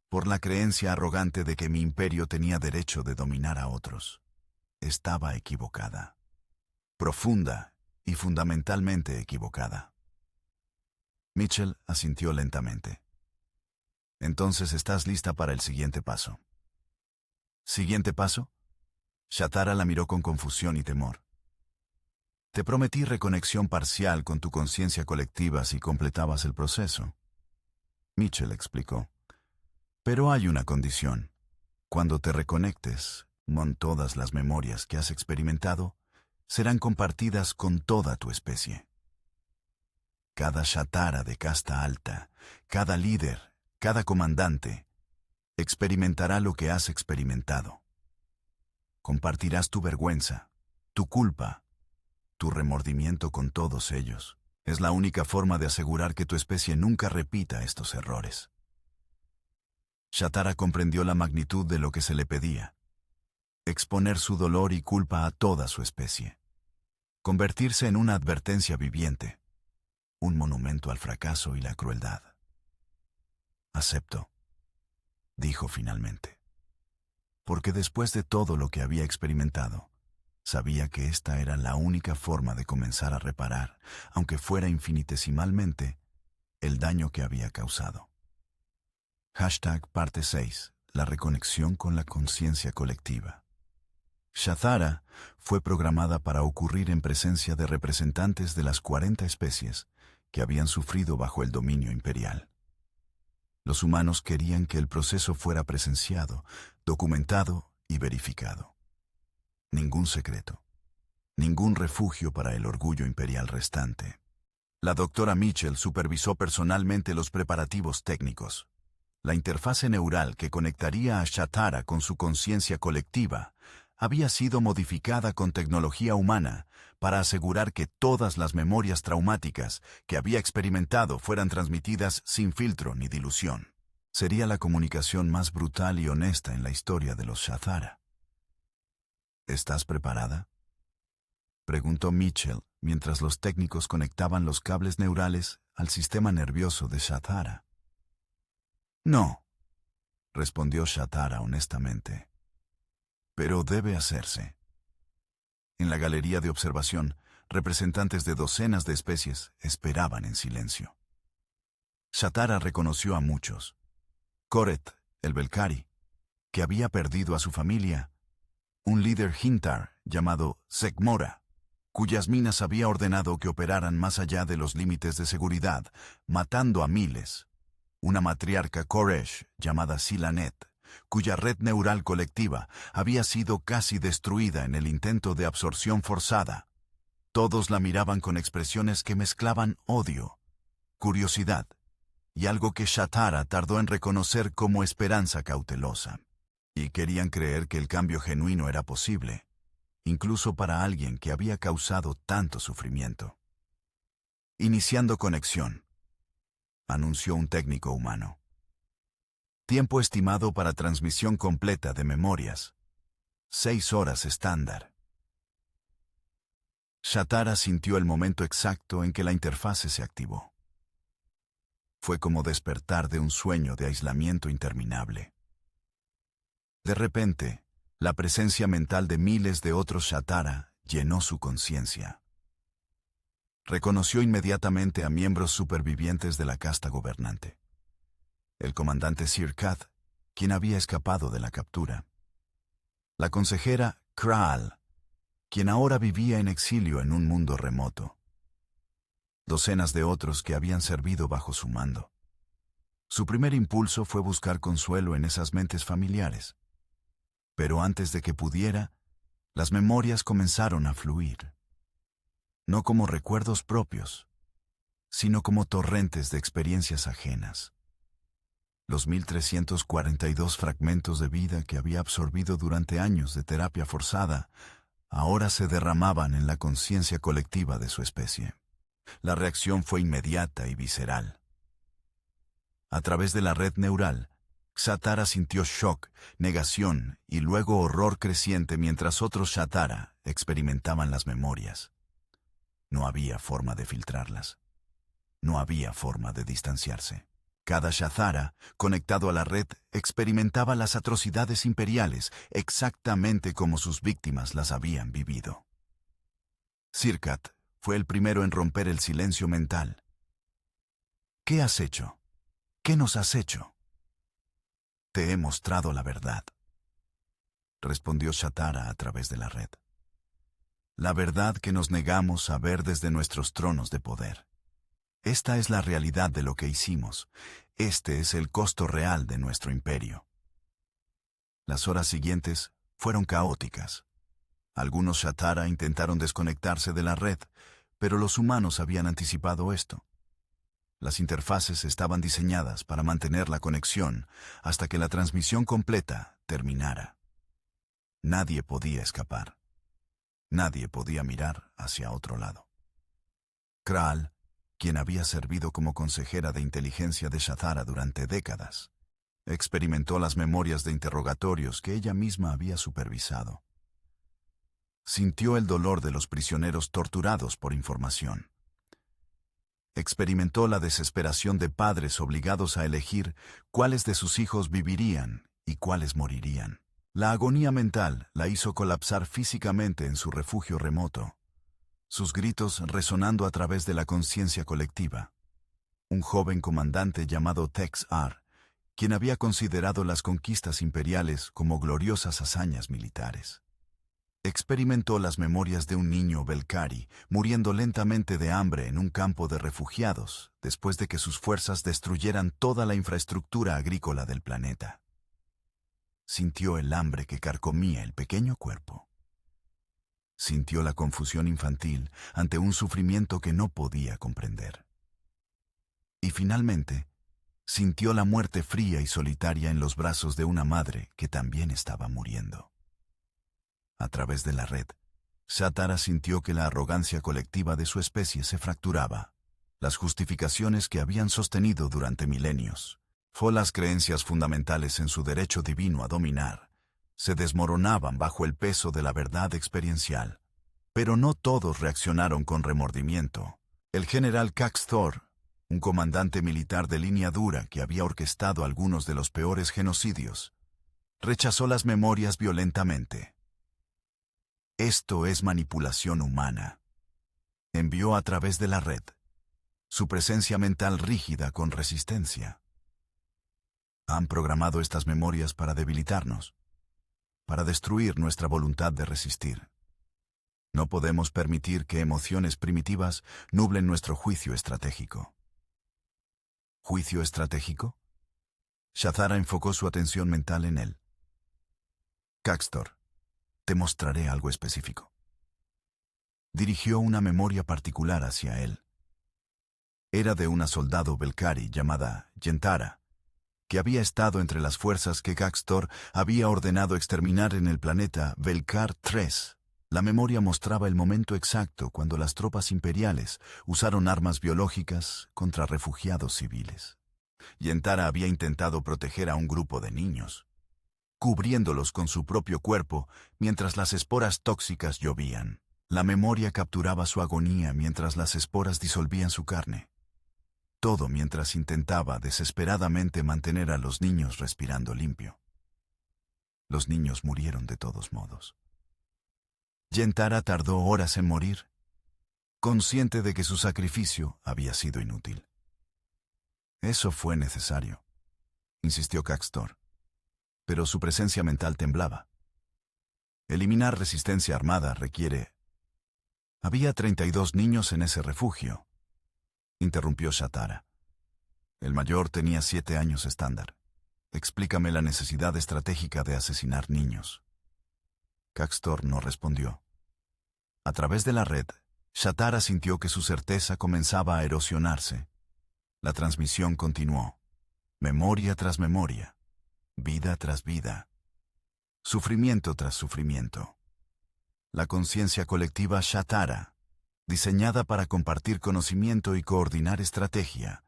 por la creencia arrogante de que mi imperio tenía derecho de dominar a otros. Estaba equivocada. Profunda y fundamentalmente equivocada. Mitchell asintió lentamente. Entonces estás lista para el siguiente paso. ¿Siguiente paso? Shah Zara la miró con confusión y temor. Te prometí reconexión parcial con tu conciencia colectiva si completabas el proceso. Mitchell explicó. Pero hay una condición. Cuando te reconectes, con todas las memorias que has experimentado serán compartidas con toda tu especie. Cada Shah Zara de casta alta, cada líder, cada comandante, experimentará lo que has experimentado. Compartirás tu vergüenza, tu culpa, tu remordimiento con todos ellos. Es la única forma de asegurar que tu especie nunca repita estos errores. Shah Zara comprendió la magnitud de lo que se le pedía. Exponer su dolor y culpa a toda su especie. Convertirse en una advertencia viviente. Un monumento al fracaso y la crueldad. Acepto, dijo finalmente. Porque después de todo lo que había experimentado, sabía que esta era la única forma de comenzar a reparar, aunque fuera infinitesimalmente, el daño que había causado. Parte 6. La reconexión con la conciencia colectiva. Shah Zara fue programada para ocurrir en presencia de representantes de las 40 especies que habían sufrido bajo el dominio imperial. Los humanos querían que el proceso fuera presenciado, documentado y verificado. Ningún secreto, ningún refugio para el orgullo imperial restante. La doctora Mitchell supervisó personalmente los preparativos técnicos. La interfase neural que conectaría a Shah Zara con su conciencia colectiva había sido modificada con tecnología humana para asegurar que todas las memorias traumáticas que había experimentado fueran transmitidas sin filtro ni dilución. Sería la comunicación más brutal y honesta en la historia de los Shathara. ¿Estás preparada?, preguntó Mitchell mientras los técnicos conectaban los cables neurales al sistema nervioso de Shathara. No, respondió Shathara honestamente. Pero debe hacerse. En la galería de observación, representantes de docenas de especies esperaban en silencio. Shathara reconoció a muchos. Koret, el Belkari, que había perdido a su familia, un líder Hintar llamado Sekmora, cuyas minas había ordenado que operaran más allá de los límites de seguridad, matando a miles, una matriarca Koresh llamada Silanet, cuya red neural colectiva había sido casi destruida en el intento de absorción forzada. Todos la miraban con expresiones que mezclaban odio, curiosidad y algo que Shathara tardó en reconocer como esperanza cautelosa. Y querían creer que el cambio genuino era posible, incluso para alguien que había causado tanto sufrimiento. Iniciando conexión, anunció un técnico humano. Tiempo estimado para transmisión completa de memorias: 6 horas estándar. Shathara sintió el momento exacto en que la interfase se activó. Fue como despertar de un sueño de aislamiento interminable. De repente, la presencia mental de miles de otros Shathara llenó su conciencia. Reconoció inmediatamente a miembros supervivientes de la casta gobernante. El comandante Sir Kath, quien había escapado de la captura. La consejera Kraal, quien ahora vivía en exilio en un mundo remoto. Docenas de otros que habían servido bajo su mando. Su primer impulso fue buscar consuelo en esas mentes familiares. Pero antes de que pudiera, las memorias comenzaron a fluir. No como recuerdos propios, sino como torrentes de experiencias ajenas. Los 1342 fragmentos de vida que había absorbido durante años de terapia forzada, ahora se derramaban en la conciencia colectiva de su especie. La reacción fue inmediata y visceral. A través de la red neural, Shathara sintió shock, negación y luego horror creciente mientras otros Shathara experimentaban las memorias. No había forma de filtrarlas. No había forma de distanciarse. Cada Shathara, conectado a la red, experimentaba las atrocidades imperiales exactamente como sus víctimas las habían vivido. Sirkat fue el primero en romper el silencio mental. ¿Qué has hecho? ¿Qué nos has hecho? Te he mostrado la verdad, respondió Shathara a través de la red. La verdad que nos negamos a ver desde nuestros tronos de poder. Esta es la realidad de lo que hicimos. Este es el costo real de nuestro imperio. Las horas siguientes fueron caóticas. Algunos Shathara intentaron desconectarse de la red, pero los humanos habían anticipado esto. Las interfaces estaban diseñadas para mantener la conexión hasta que la transmisión completa terminara. Nadie podía escapar. Nadie podía mirar hacia otro lado. Kraal, quien había servido como consejera de inteligencia de Shathara durante décadas, experimentó las memorias de interrogatorios que ella misma había supervisado. Sintió el dolor de los prisioneros torturados por información. Experimentó la desesperación de padres obligados a elegir cuáles de sus hijos vivirían y cuáles morirían. La agonía mental la hizo colapsar físicamente en su refugio remoto, sus gritos resonando a través de la conciencia colectiva. Un joven comandante llamado Tex-Ar, quien había considerado las conquistas imperiales como gloriosas hazañas militares. Experimentó las memorias de un niño Belkari muriendo lentamente de hambre en un campo de refugiados después de que sus fuerzas destruyeran toda la infraestructura agrícola del planeta. Sintió el hambre que carcomía el pequeño cuerpo. Sintió la confusión infantil ante un sufrimiento que no podía comprender. Y finalmente, sintió la muerte fría y solitaria en los brazos de una madre que también estaba muriendo. A través de la red, Shatara sintió que la arrogancia colectiva de su especie se fracturaba. Las justificaciones que habían sostenido durante milenios, las creencias fundamentales en su derecho divino a dominar, se desmoronaban bajo el peso de la verdad experiencial. Pero no todos reaccionaron con remordimiento. El general Kaxtor, un comandante militar de línea dura que había orquestado algunos de los peores genocidios, rechazó las memorias violentamente. Esto es manipulación humana. Envió a través de la red su presencia mental rígida con resistencia. Han programado estas memorias para debilitarnos, para destruir nuestra voluntad de resistir. No podemos permitir que emociones primitivas nublen nuestro juicio estratégico. ¿Juicio estratégico? Shatara enfocó su atención mental en él. Kaxtor, te mostraré algo específico. Dirigió una memoria particular hacia él. Era de una soldado Belcari llamada Yentara, que había estado entre las fuerzas que Kaxtor había ordenado exterminar en el planeta Belcar 3. La memoria mostraba el momento exacto cuando las tropas imperiales usaron armas biológicas contra refugiados civiles. Yentara había intentado proteger a un grupo de niños, cubriéndolos con su propio cuerpo mientras las esporas tóxicas llovían. La memoria capturaba su agonía mientras las esporas disolvían su carne. Todo mientras intentaba desesperadamente mantener a los niños respirando limpio. Los niños murieron de todos modos. Yentara tardó horas en morir, consciente de que su sacrificio había sido inútil. Eso fue necesario, insistió Kaxtor, pero su presencia mental temblaba. Eliminar resistencia armada requiere... Había 32 niños en ese refugio, interrumpió Shatara. El mayor tenía 7 años estándar. Explícame la necesidad estratégica de asesinar niños. Kaxtor no respondió. A través de la red, Shatara sintió que su certeza comenzaba a erosionarse. La transmisión continuó. Memoria tras memoria. Vida tras vida. Sufrimiento tras sufrimiento. La conciencia colectiva Shatara, diseñada para compartir conocimiento y coordinar estrategia,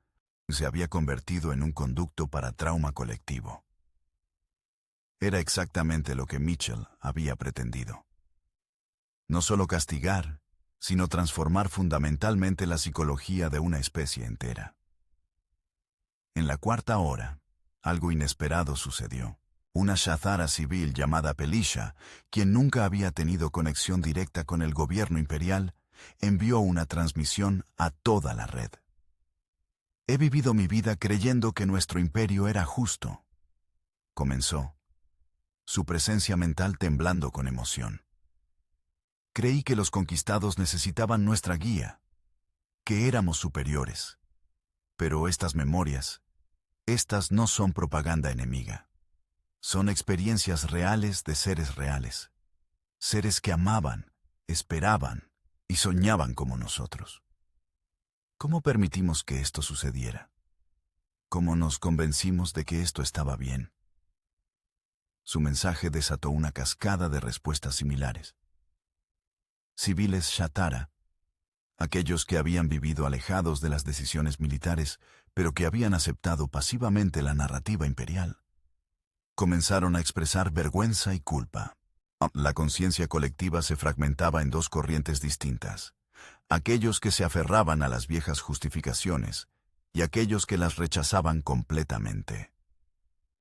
se había convertido en un conducto para trauma colectivo. Era exactamente lo que Mitchell había pretendido. No solo castigar, sino transformar fundamentalmente la psicología de una especie entera. En la cuarta hora, algo inesperado sucedió. Una Shatara civil llamada Pelisha, quien nunca había tenido conexión directa con el gobierno imperial, envió una transmisión a toda la red. He vivido mi vida creyendo que nuestro imperio era justo, comenzó, su presencia mental temblando con emoción. Creí que los conquistados necesitaban nuestra guía, que éramos superiores. Pero estas memorias, estas no son propaganda enemiga. Son experiencias reales de seres reales. Seres que amaban, esperaban y soñaban como nosotros. ¿Cómo permitimos que esto sucediera? ¿Cómo nos convencimos de que esto estaba bien? Su mensaje desató una cascada de respuestas similares. Civiles Shatara, aquellos que habían vivido alejados de las decisiones militares, pero que habían aceptado pasivamente la narrativa imperial, comenzaron a expresar vergüenza y culpa. La conciencia colectiva se fragmentaba en dos corrientes distintas: aquellos que se aferraban a las viejas justificaciones y aquellos que las rechazaban completamente.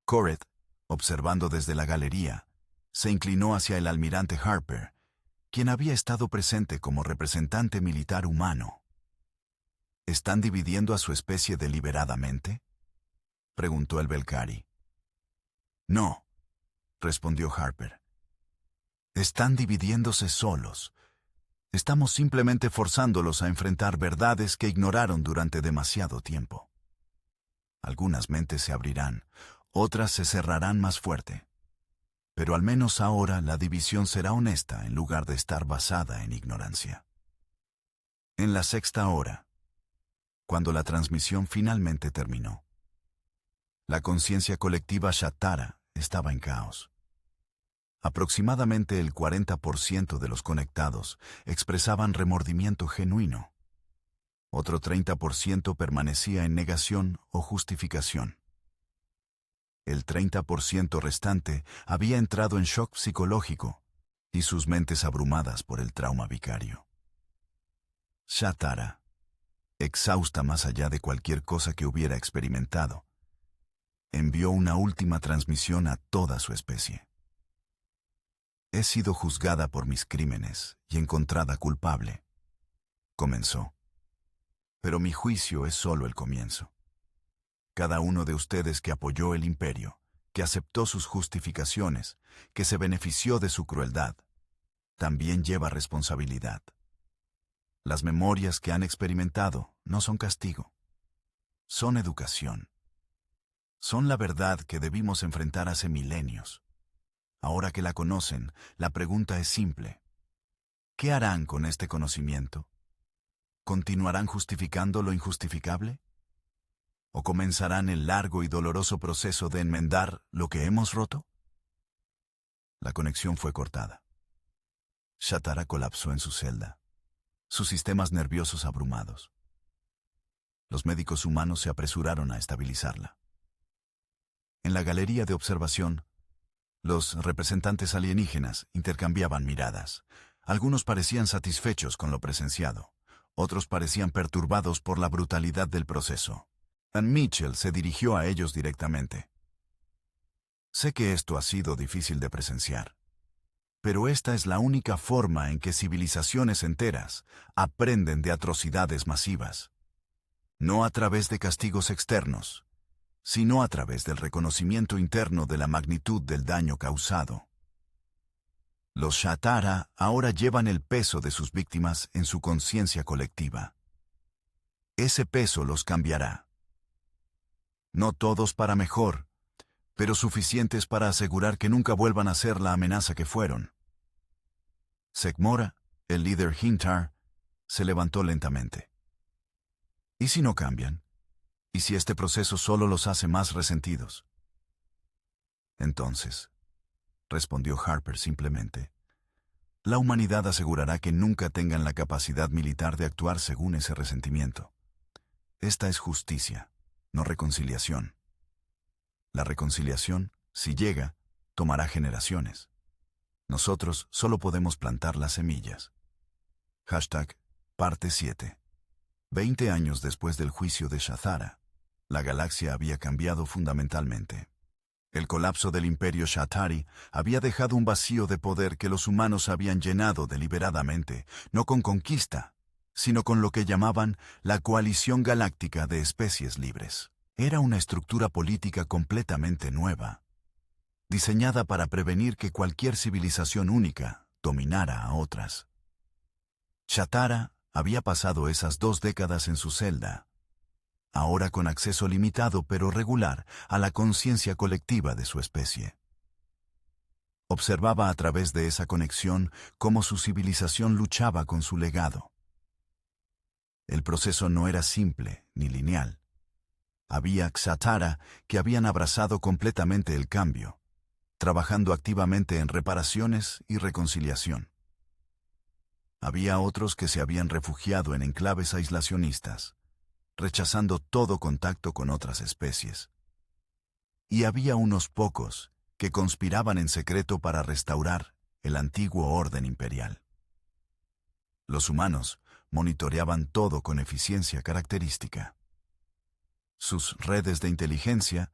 Corret, observando desde la galería, se inclinó hacia el almirante Harper, quien había estado presente como representante militar humano. ¿Están dividiendo a su especie deliberadamente?, preguntó el Belcari. No, respondió Harper. Están dividiéndose solos. Estamos simplemente forzándolos a enfrentar verdades que ignoraron durante demasiado tiempo. Algunas mentes se abrirán, otras se cerrarán más fuerte. Pero al menos ahora la división será honesta en lugar de estar basada en ignorancia. En la sexta hora, cuando la transmisión finalmente terminó, la conciencia colectiva Shatara estaba en caos. Aproximadamente el 40% de los conectados expresaban remordimiento genuino. Otro 30% permanecía en negación o justificación. El 30% restante había entrado en shock psicológico y sus mentes abrumadas por el trauma vicario. Shatara, exhausta más allá de cualquier cosa que hubiera experimentado, envió una última transmisión a toda su especie. He sido juzgada por mis crímenes y encontrada culpable, comenzó. Pero mi juicio es solo el comienzo. Cada uno de ustedes que apoyó el imperio, que aceptó sus justificaciones, que se benefició de su crueldad, también lleva responsabilidad. Las memorias que han experimentado no son castigo, son educación. Son la verdad que debimos enfrentar hace milenios. Ahora que la conocen, la pregunta es simple. ¿Qué harán con este conocimiento? ¿Continuarán justificando lo injustificable? ¿O comenzarán el largo y doloroso proceso de enmendar lo que hemos roto? La conexión fue cortada. Shatara colapsó en su celda, sus sistemas nerviosos abrumados. Los médicos humanos se apresuraron a estabilizarla. En la galería de observación, los representantes alienígenas intercambiaban miradas. Algunos parecían satisfechos con lo presenciado, otros parecían perturbados por la brutalidad del proceso. Mitchell se dirigió a ellos directamente. Sé que esto ha sido difícil de presenciar, pero esta es la única forma en que civilizaciones enteras aprenden de atrocidades masivas. No a través de castigos externos, sino a través del reconocimiento interno de la magnitud del daño causado. Los Shatara ahora llevan el peso de sus víctimas en su conciencia colectiva. Ese peso los cambiará. No todos para mejor, pero suficientes para asegurar que nunca vuelvan a ser la amenaza que fueron. Segmora, el líder Hintar, se levantó lentamente. ¿Y si no cambian? ¿Y si este proceso solo los hace más resentidos? Entonces, respondió Harper simplemente, la humanidad asegurará que nunca tengan la capacidad militar de actuar según ese resentimiento. Esta es justicia, no reconciliación. La reconciliación, si llega, tomará generaciones. Nosotros solo podemos plantar las semillas. Parte 7. 20 años después del juicio de Shatara, la galaxia había cambiado fundamentalmente. El colapso del imperio Shatari había dejado un vacío de poder que los humanos habían llenado deliberadamente, no con conquista, sino con lo que llamaban la Coalición Galáctica de Especies Libres. Era una estructura política completamente nueva, diseñada para prevenir que cualquier civilización única dominara a otras. Shatara había pasado esas 2 décadas en su celda, ahora con acceso limitado pero regular a la conciencia colectiva de su especie. Observaba a través de esa conexión cómo su civilización luchaba con su legado. El proceso no era simple ni lineal. Había Shatara que habían abrazado completamente el cambio, trabajando activamente en reparaciones y reconciliación. Había otros que se habían refugiado en enclaves aislacionistas, rechazando todo contacto con otras especies. Y había unos pocos que conspiraban en secreto para restaurar el antiguo orden imperial. Los humanos monitoreaban todo con eficiencia característica. Sus redes de inteligencia,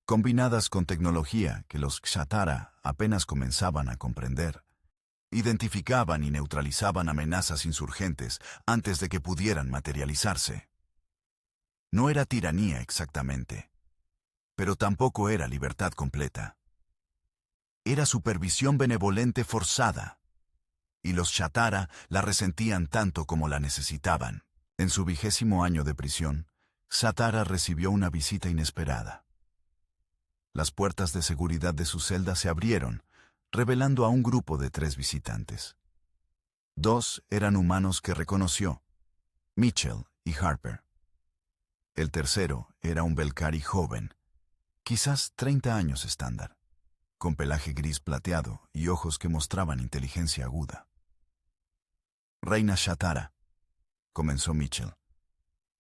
combinadas con tecnología que los Shatara apenas comenzaban a comprender, identificaban y neutralizaban amenazas insurgentes antes de que pudieran materializarse. No era tiranía exactamente, pero tampoco era libertad completa. Era supervisión benevolente forzada, y los Shatara la resentían tanto como la necesitaban. En su 20º año de prisión, Shatara recibió una visita inesperada. Las puertas de seguridad de su celda se abrieron, revelando a un grupo de 3 visitantes. 2 eran humanos que reconoció, Mitchell y Harper. El tercero era un Belcari joven, quizás 30 años estándar. con pelaje gris plateado y ojos que mostraban inteligencia aguda. «Reina Shatara», comenzó Mitchell,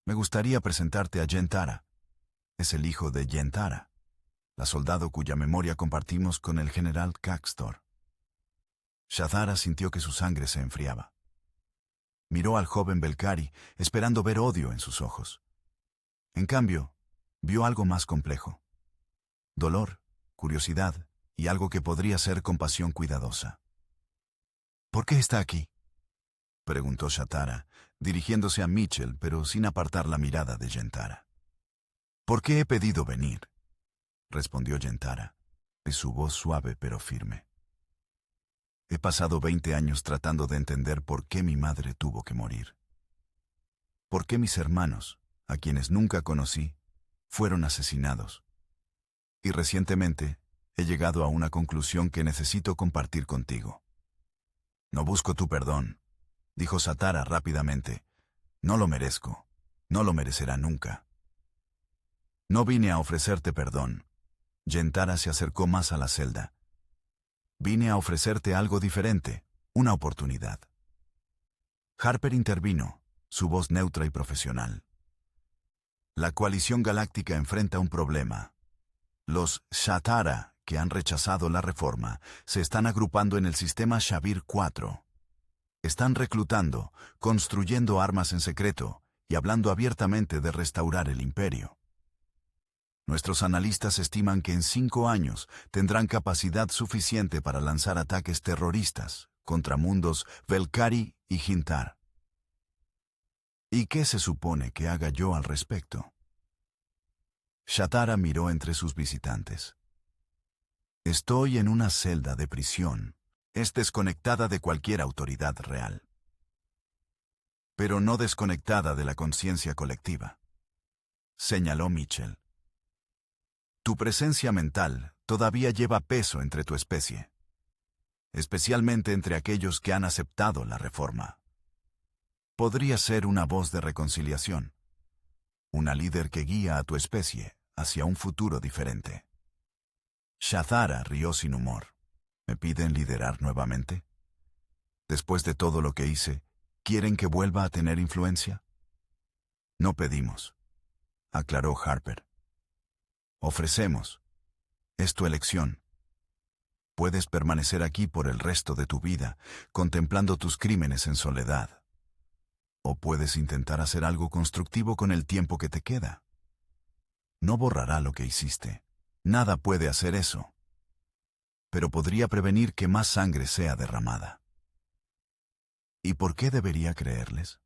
«me gustaría presentarte a Jentara. Es el hijo de Jentara, la soldado cuya memoria compartimos con el general Caxtor». Shatara sintió que su sangre se enfriaba. Miró al joven Belcari, esperando ver odio en sus ojos. En cambio, vio algo más complejo. Dolor, curiosidad y algo que podría ser compasión cuidadosa. «¿Por qué está aquí?», preguntó Shatara, dirigiéndose a Mitchell, pero sin apartar la mirada de Jentara. «¿Por qué he pedido venir?», respondió Jentara, y su voz suave pero firme. «He pasado 20 años tratando de entender por qué mi madre tuvo que morir. Por qué mis hermanos, a quienes nunca conocí, fueron asesinados. Y recientemente he llegado a una conclusión que necesito compartir contigo». «No busco tu perdón», dijo Shatara rápidamente. «No lo merezco. No lo merecerá nunca». «No vine a ofrecerte perdón». Jentara se acercó más a la celda. «Vine a ofrecerte algo diferente, una oportunidad». Harper intervino, su voz neutra y profesional. «La coalición galáctica enfrenta un problema. Los Shatara, que han rechazado la reforma, se están agrupando en el sistema Shavir 4. Están reclutando, construyendo armas en secreto y hablando abiertamente de restaurar el imperio. Nuestros analistas estiman que en 5 años tendrán capacidad suficiente para lanzar ataques terroristas contra mundos Belcari y Jintar. ¿Y qué se supone que haga yo al respecto?». Shatara miró entre sus visitantes. «Estoy en una celda de prisión. Es desconectada de cualquier autoridad real, pero no desconectada de la conciencia colectiva», señaló Mitchell. «Tu presencia mental todavía lleva peso entre tu especie, especialmente entre aquellos que han aceptado la reforma. Podría ser una voz de reconciliación, una líder que guía a tu especie hacia un futuro diferente». Shatara rió sin humor. «¿Me piden liderar nuevamente? Después de todo lo que hice, ¿quieren que vuelva a tener influencia?». «No pedimos», aclaró Harper. «Ofrecemos. Es tu elección. Puedes permanecer aquí por el resto de tu vida, contemplando tus crímenes en soledad. O puedes intentar hacer algo constructivo con el tiempo que te queda. No borrará lo que hiciste. Nada puede hacer eso. Pero podría prevenir que más sangre sea derramada». «¿Y por qué debería creerles?».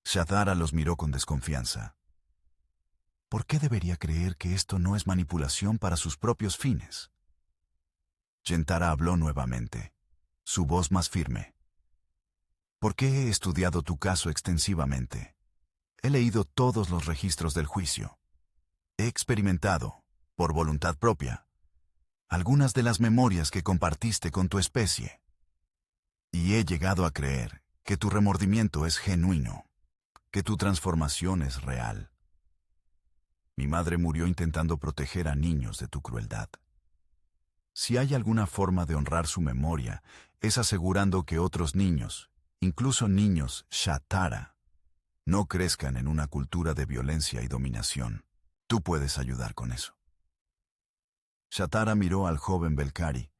Shatara los miró con desconfianza. «¿Por qué debería creer que esto no es manipulación para sus propios fines?». Jentara habló nuevamente, su voz más firme. «¿Por qué he estudiado tu caso extensivamente? He leído todos los registros del juicio. He experimentado, por voluntad propia, algunas de las memorias que compartiste con tu especie. Y he llegado a creer que tu remordimiento es genuino, que tu transformación es real. Mi madre murió intentando proteger a niños de tu crueldad. Si hay alguna forma de honrar su memoria, es asegurando que otros niños, incluso niños Shatara, no crezcan en una cultura de violencia y dominación. Tú puedes ayudar con eso». Shatara miró al joven Belcari,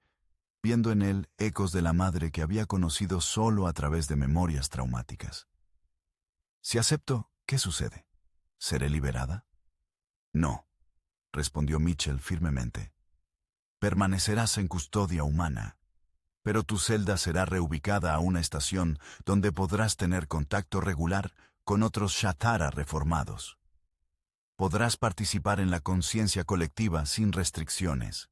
viendo en él ecos de la madre que había conocido solo a través de memorias traumáticas. «Si acepto, ¿qué sucede? ¿Seré liberada?». «No», respondió Mitchell firmemente. «Permanecerás en custodia humana, pero tu celda será reubicada a una estación donde podrás tener contacto regular con otros Shatara reformados. Podrás participar en la conciencia colectiva sin restricciones.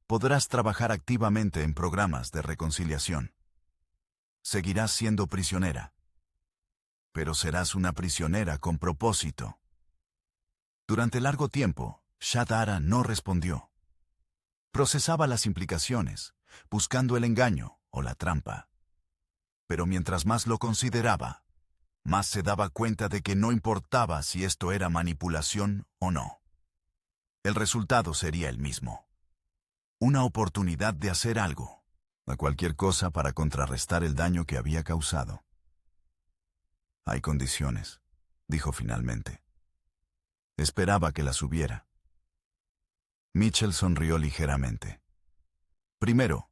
Podrás trabajar activamente en programas de reconciliación. Seguirás siendo prisionera, pero serás una prisionera con propósito». Durante largo tiempo, Shatara no respondió. Procesaba las implicaciones, buscando el engaño o la trampa. Pero mientras más lo consideraba, más se daba cuenta de que no importaba si esto era manipulación o no. El resultado sería el mismo. una oportunidad de hacer algo, a cualquier cosa para contrarrestar el daño que había causado. Hay condiciones, dijo finalmente. Esperaba que las hubiera. Mitchell sonrió ligeramente. Primero,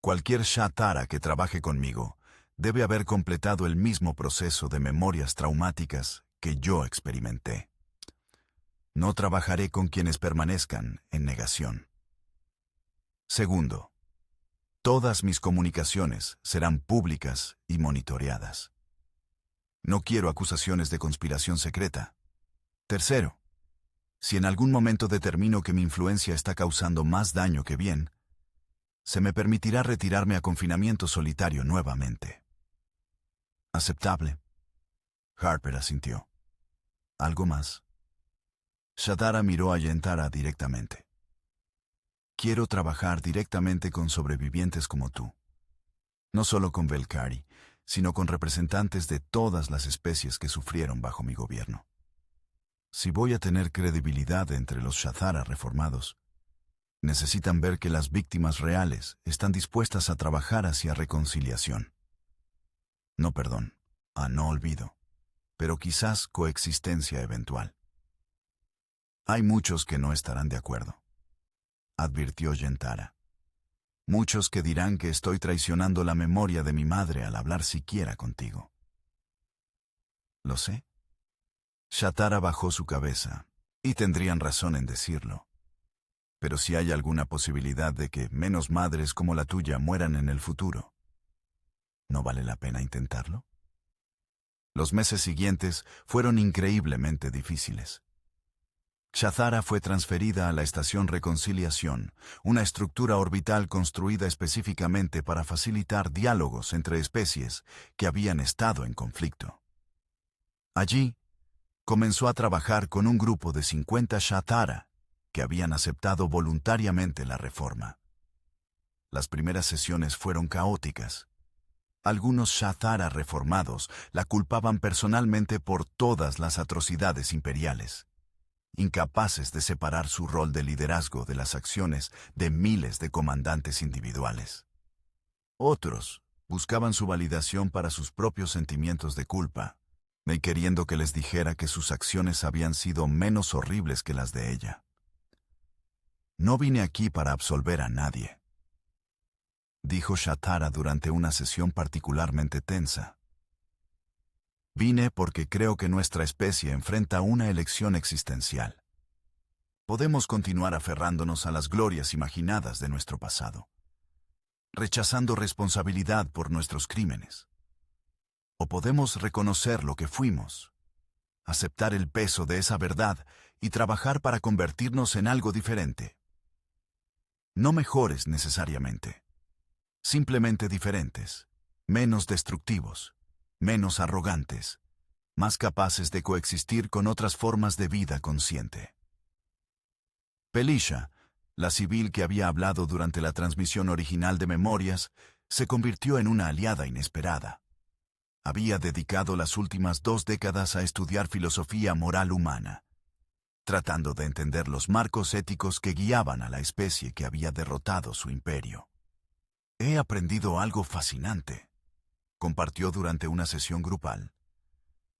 cualquier Shatara que trabaje conmigo debe haber completado el mismo proceso de memorias traumáticas que yo experimenté. No trabajaré con quienes permanezcan en negación. Segundo, todas mis comunicaciones serán públicas y monitoreadas. No quiero acusaciones de conspiración secreta. Tercero, si en algún momento determino que mi influencia está causando más daño que bien, se me permitirá retirarme a confinamiento solitario nuevamente. ¿Aceptable? Harper asintió. ¿Algo más? Shatara miró a Yentara directamente. Quiero trabajar directamente con sobrevivientes como tú. No solo con Velkari, sino con representantes de todas las especies que sufrieron bajo mi gobierno. Si voy a tener credibilidad entre los Shathara reformados, necesitan ver que las víctimas reales están dispuestas a trabajar hacia reconciliación. No perdón, no olvido, pero quizás coexistencia eventual. Hay muchos que no estarán de acuerdo, advirtió Yentara. Muchos que dirán que estoy traicionando la memoria de mi madre al hablar siquiera contigo. Lo sé. Shatara bajó su cabeza, y tendrían razón en decirlo. Pero si hay alguna posibilidad de que menos madres como la tuya mueran en el futuro, ¿no vale la pena intentarlo? Los meses siguientes fueron increíblemente difíciles. Shathara fue transferida a la Estación Reconciliación, una estructura orbital construida específicamente para facilitar diálogos entre especies que habían estado en conflicto. Allí, comenzó a trabajar con un grupo de 50 Shathara que habían aceptado voluntariamente la reforma. Las primeras sesiones fueron caóticas. Algunos Shathara reformados la culpaban personalmente por todas las atrocidades imperiales, incapaces de separar su rol de liderazgo de las acciones de miles de comandantes individuales. Otros buscaban su validación para sus propios sentimientos de culpa, y queriendo que les dijera que sus acciones habían sido menos horribles que las de ella. No vine aquí para absolver a nadie, dijo Shatara durante una sesión particularmente tensa. Vine porque creo que nuestra especie enfrenta una elección existencial. Podemos continuar aferrándonos a las glorias imaginadas de nuestro pasado, rechazando responsabilidad por nuestros crímenes. O podemos reconocer lo que fuimos, aceptar el peso de esa verdad y trabajar para convertirnos en algo diferente. No mejores necesariamente, simplemente diferentes, menos destructivos, menos arrogantes, más capaces de coexistir con otras formas de vida consciente. Pelisha, la civil que había hablado durante la transmisión original de Memorias, se convirtió en una aliada inesperada. Había dedicado las últimas 2 décadas a estudiar filosofía moral humana, tratando de entender los marcos éticos que guiaban a la especie que había derrotado su imperio. He aprendido algo fascinante, compartió durante una sesión grupal.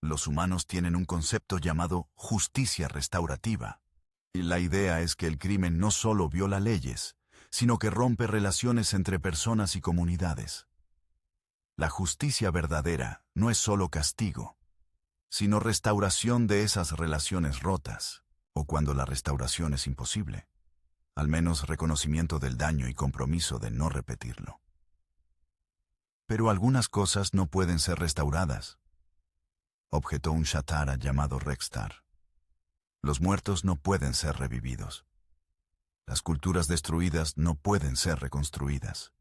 Los humanos tienen un concepto llamado justicia restaurativa, y la idea es que el crimen no solo viola leyes, sino que rompe relaciones entre personas y comunidades. La justicia verdadera no es solo castigo, sino restauración de esas relaciones rotas, o cuando la restauración es imposible, al menos reconocimiento del daño y compromiso de no repetirlo. Pero algunas cosas no pueden ser restauradas, objetó un Shatara llamado Rexstar. Los muertos no pueden ser revividos. Las culturas destruidas no pueden ser reconstruidas.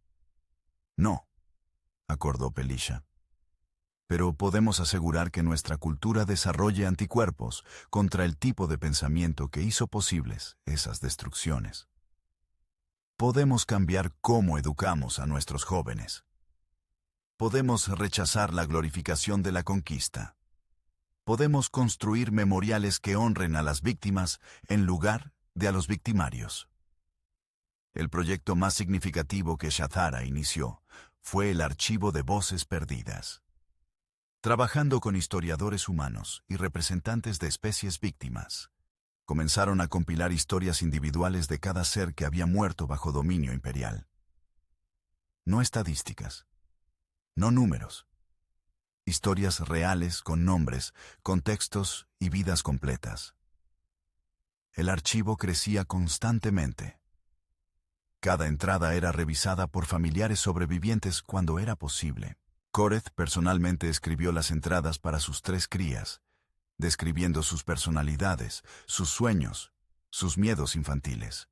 No, acordó Pelisha. Pero podemos asegurar que nuestra cultura desarrolle anticuerpos contra el tipo de pensamiento que hizo posibles esas destrucciones. Podemos cambiar cómo educamos a nuestros jóvenes. Podemos rechazar la glorificación de la conquista. Podemos construir memoriales que honren a las víctimas en lugar de a los victimarios. El proyecto más significativo que Shatara inició fue el Archivo de Voces Perdidas. Trabajando con historiadores humanos y representantes de especies víctimas, comenzaron a compilar historias individuales de cada ser que había muerto bajo dominio imperial. No estadísticas, no números. Historias reales con nombres, contextos y vidas completas. El archivo crecía constantemente. Cada entrada era revisada por familiares sobrevivientes cuando era posible. Koreth personalmente escribió las entradas para sus 3 crías, describiendo sus personalidades, sus sueños, sus miedos infantiles.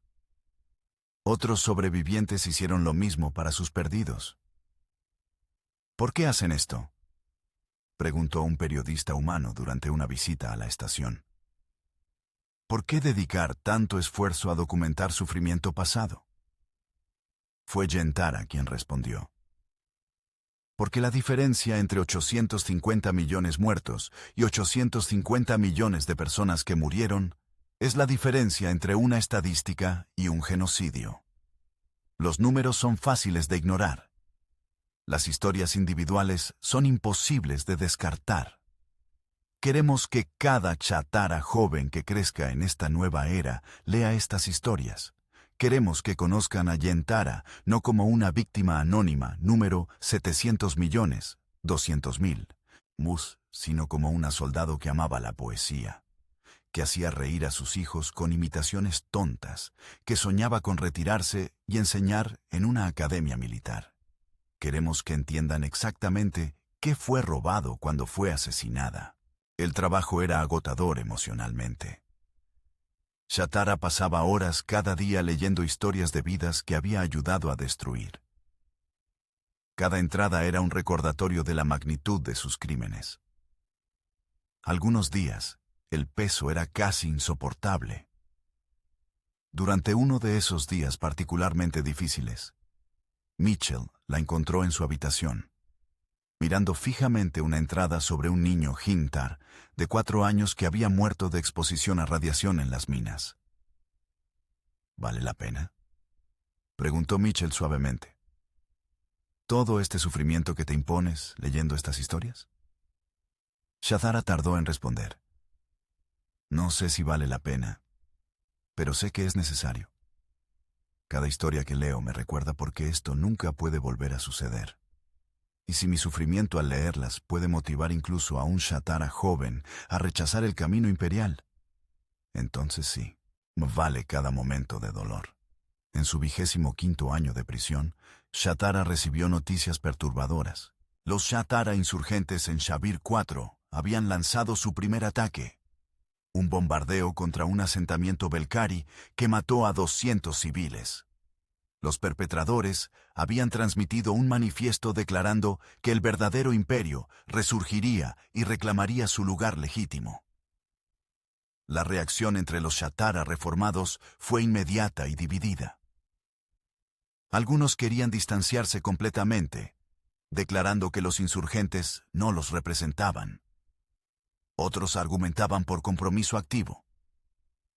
Otros sobrevivientes hicieron lo mismo para sus perdidos. ¿Por qué hacen esto?, preguntó un periodista humano durante una visita a la estación. ¿Por qué dedicar tanto esfuerzo a documentar sufrimiento pasado? Fue Yentara quien respondió. Porque la diferencia entre 850 millones muertos y 850 millones de personas que murieron es la diferencia entre una estadística y un genocidio. Los números son fáciles de ignorar. Las historias individuales son imposibles de descartar. Queremos que cada Shatara joven que crezca en esta nueva era lea estas historias. Queremos que conozcan a Yentara no como una víctima anónima, número 700 millones, 200.000, sino como una soldado que amaba la poesía, que hacía reír a sus hijos con imitaciones tontas, que soñaba con retirarse y enseñar en una academia militar. Queremos que entiendan exactamente qué fue robado cuando fue asesinada. El trabajo era agotador emocionalmente. Shatara pasaba horas cada día leyendo historias de vidas que había ayudado a destruir. Cada entrada era un recordatorio de la magnitud de sus crímenes. Algunos días, el peso era casi insoportable. Durante uno de esos días particularmente difíciles, Mitchell la encontró en su habitación, mirando fijamente una entrada sobre un niño Hintar de 4 años que había muerto de exposición a radiación en las minas. ¿Vale la pena?, preguntó Mitchell suavemente. ¿Todo este sufrimiento que te impones leyendo estas historias? Shatara tardó en responder. No sé si vale la pena, pero sé que es necesario. Cada historia que leo me recuerda por qué esto nunca puede volver a suceder. Y si mi sufrimiento al leerlas puede motivar incluso a un Shatara joven a rechazar el camino imperial, entonces sí, vale cada momento de dolor. En su 25º año de prisión, Shatara recibió noticias perturbadoras. Los Shatara insurgentes en Shabir IV habían lanzado su primer ataque. Un bombardeo contra un asentamiento Belkari que mató a 200 civiles. Los perpetradores habían transmitido un manifiesto declarando que el verdadero imperio resurgiría y reclamaría su lugar legítimo. La reacción entre los Shatara reformados fue inmediata y dividida. Algunos querían distanciarse completamente, declarando que los insurgentes no los representaban. Otros argumentaban por compromiso activo,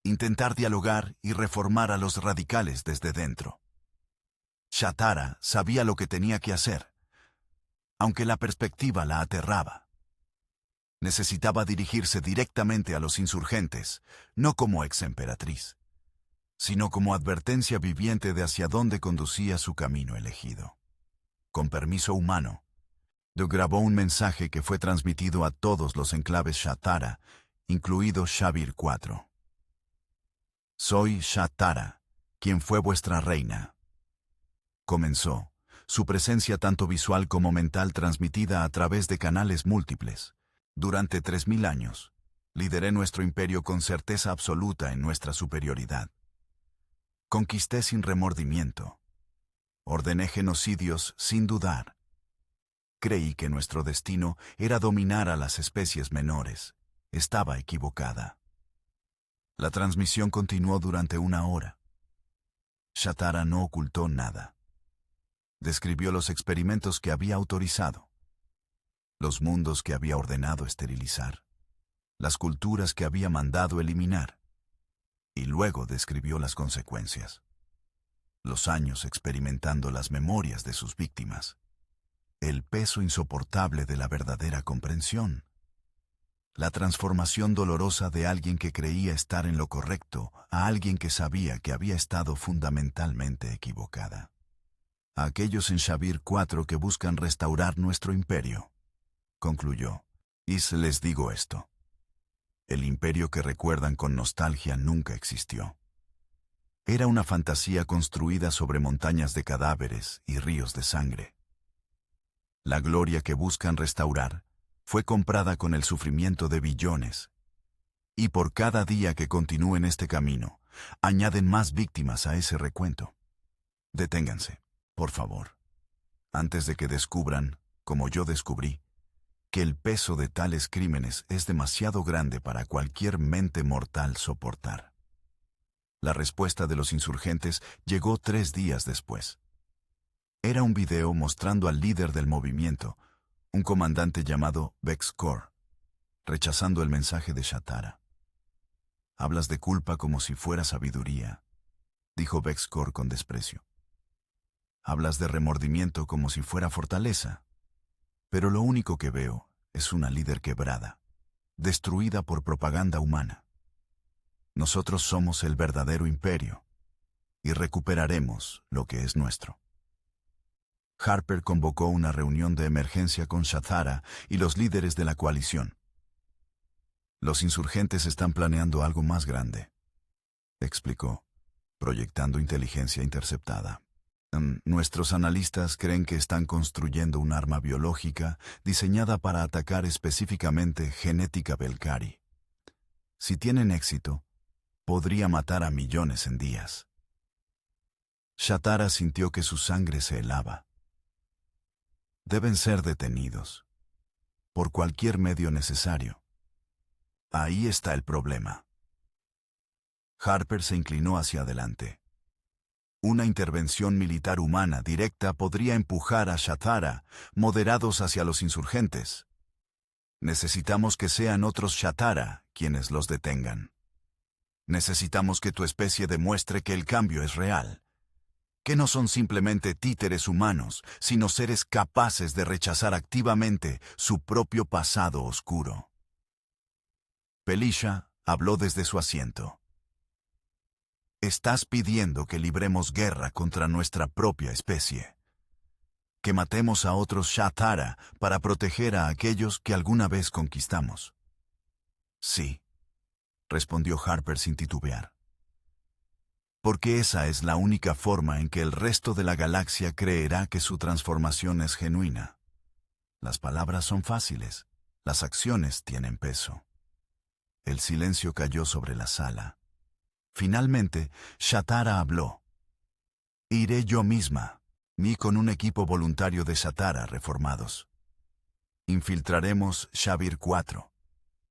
intentar dialogar y reformar a los radicales desde dentro. Shatara sabía lo que tenía que hacer, aunque la perspectiva la aterraba. Necesitaba dirigirse directamente a los insurgentes, no como ex-emperatriz, sino como advertencia viviente de hacia dónde conducía su camino elegido. Con permiso humano, grabó un mensaje que fue transmitido a todos los enclaves Shatara, incluido Shabir IV. Soy Shatara, quien fue vuestra reina. Comenzó, su presencia tanto visual como mental transmitida a través de canales múltiples. Durante 3000 años, lideré nuestro imperio con certeza absoluta en nuestra superioridad. Conquisté sin remordimiento. Ordené genocidios sin dudar. Creí que nuestro destino era dominar a las especies menores. Estaba equivocada. La transmisión continuó durante 1 hora. Shatara no ocultó nada. Describió los experimentos que había autorizado, los mundos que había ordenado esterilizar, las culturas que había mandado eliminar, y luego describió las consecuencias. los años experimentando las memorias de sus víctimas, el peso insoportable de la verdadera comprensión, la transformación dolorosa de alguien que creía estar en lo correcto a alguien que sabía que había estado fundamentalmente equivocada. A aquellos en Shabir 4 que buscan restaurar nuestro imperio, concluyó, y les digo esto. El imperio que recuerdan con nostalgia nunca existió. Era una fantasía construida sobre montañas de cadáveres y ríos de sangre. La gloria que buscan restaurar fue comprada con el sufrimiento de billones. Y por cada día que continúen este camino, añaden más víctimas a ese recuento. Deténganse, por favor, antes de que descubran, como yo descubrí, que el peso de tales crímenes es demasiado grande para cualquier mente mortal soportar. La respuesta de los insurgentes llegó 3 días después. Era un video mostrando al líder del movimiento, un comandante llamado Bexkor, rechazando el mensaje de Shatara. «Hablas de culpa como si fuera sabiduría», dijo Bexkor con desprecio. «Hablas de remordimiento como si fuera fortaleza. Pero lo único que veo es una líder quebrada, destruida por propaganda humana. Nosotros somos el verdadero imperio, y recuperaremos lo que es nuestro». Harper convocó una reunión de emergencia con Shatara y los líderes de la coalición. «Los insurgentes están planeando algo más grande», explicó, proyectando inteligencia interceptada. «Nuestros analistas creen que están construyendo un arma biológica diseñada para atacar específicamente genética Belcari. Si tienen éxito, podría matar a millones en días». Shatara sintió que su sangre se helaba. «Deben ser detenidos, por cualquier medio necesario. Ahí está el problema». Harper se inclinó hacia adelante. Una intervención militar humana directa podría empujar a Shatara, moderados hacia los insurgentes. Necesitamos que sean otros Shatara quienes los detengan. Necesitamos que tu especie demuestre que el cambio es real, que no son simplemente títeres humanos, sino seres capaces de rechazar activamente su propio pasado oscuro. Pelisha habló desde su asiento. «Estás pidiendo que libremos guerra contra nuestra propia especie, que matemos a otros Shatara para proteger a aquellos que alguna vez conquistamos». «Sí», respondió Harper sin titubear. «Porque esa es la única forma en que el resto de la galaxia creerá que su transformación es genuina. Las palabras son fáciles, las acciones tienen peso». El silencio cayó sobre la sala. Finalmente, Shatara habló. «Iré yo misma, ni con un equipo voluntario de Shatara reformados. Infiltraremos Shabir 4.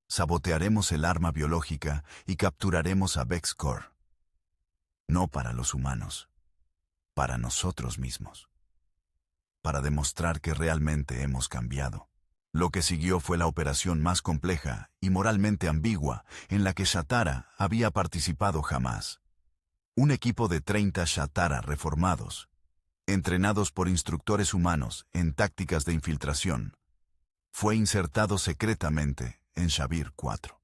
Sabotearemos el arma biológica y capturaremos a Bexkor. No para los humanos, para nosotros mismos. Para demostrar que realmente hemos cambiado». Lo que siguió fue la operación más compleja y moralmente ambigua en la que Shatara había participado jamás. Un equipo de 30 Shatara reformados, entrenados por instructores humanos en tácticas de infiltración, fue insertado secretamente en Shabir 4.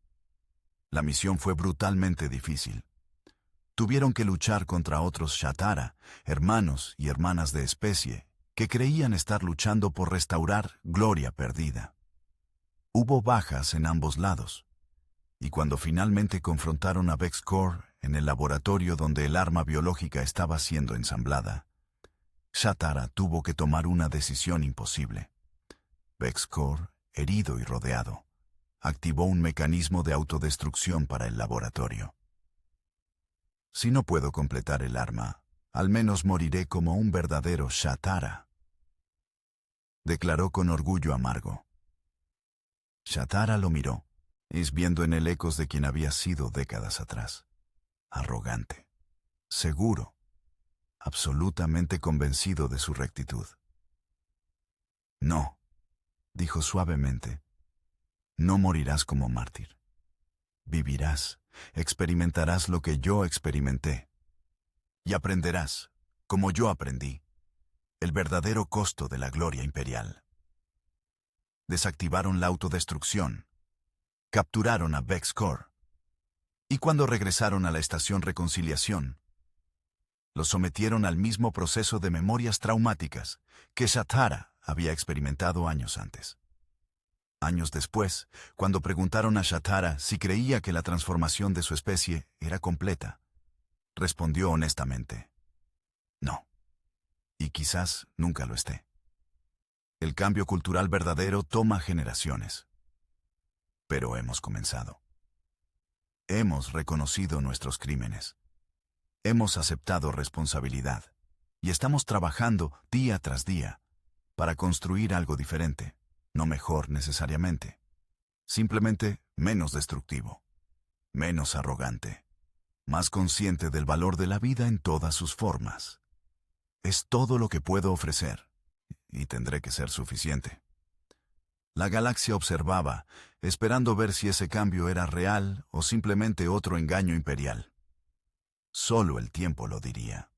La misión fue brutalmente difícil. Tuvieron que luchar contra otros Shatara, hermanos y hermanas de especie, que creían estar luchando por restaurar gloria perdida. Hubo bajas en ambos lados, y cuando finalmente confrontaron a Bexkor en el laboratorio donde el arma biológica estaba siendo ensamblada, Shatara tuvo que tomar una decisión imposible. Bexkor, herido y rodeado, activó un mecanismo de autodestrucción para el laboratorio. «Si no puedo completar el arma, al menos moriré como un verdadero Shatara», declaró con orgullo amargo. Shatara lo miró, viendo en él ecos de quien había sido décadas atrás. Arrogante, seguro, absolutamente convencido de su rectitud. «No», dijo suavemente, «no morirás como mártir. Vivirás, experimentarás lo que yo experimenté. Y aprenderás, Como yo aprendí, el verdadero costo de la gloria imperial. Desactivaron la autodestrucción, capturaron a Vex-Core, y cuando regresaron a la estación Reconciliación, los sometieron al mismo proceso de memorias traumáticas que Shatara había experimentado años antes. Años después, cuando preguntaron a Shatara si creía que la transformación de su especie era completa, respondió honestamente, no, y quizás nunca lo esté. El cambio cultural verdadero toma generaciones. Pero hemos comenzado. Hemos reconocido nuestros crímenes. Hemos aceptado responsabilidad. Y estamos trabajando día tras día para construir algo diferente, no mejor necesariamente. Simplemente menos destructivo, menos arrogante, más consciente del valor de la vida en todas sus formas. Es todo lo que puedo ofrecer, y tendré que ser suficiente. La galaxia observaba, esperando ver si ese cambio era real o simplemente otro engaño imperial. Solo el tiempo lo diría.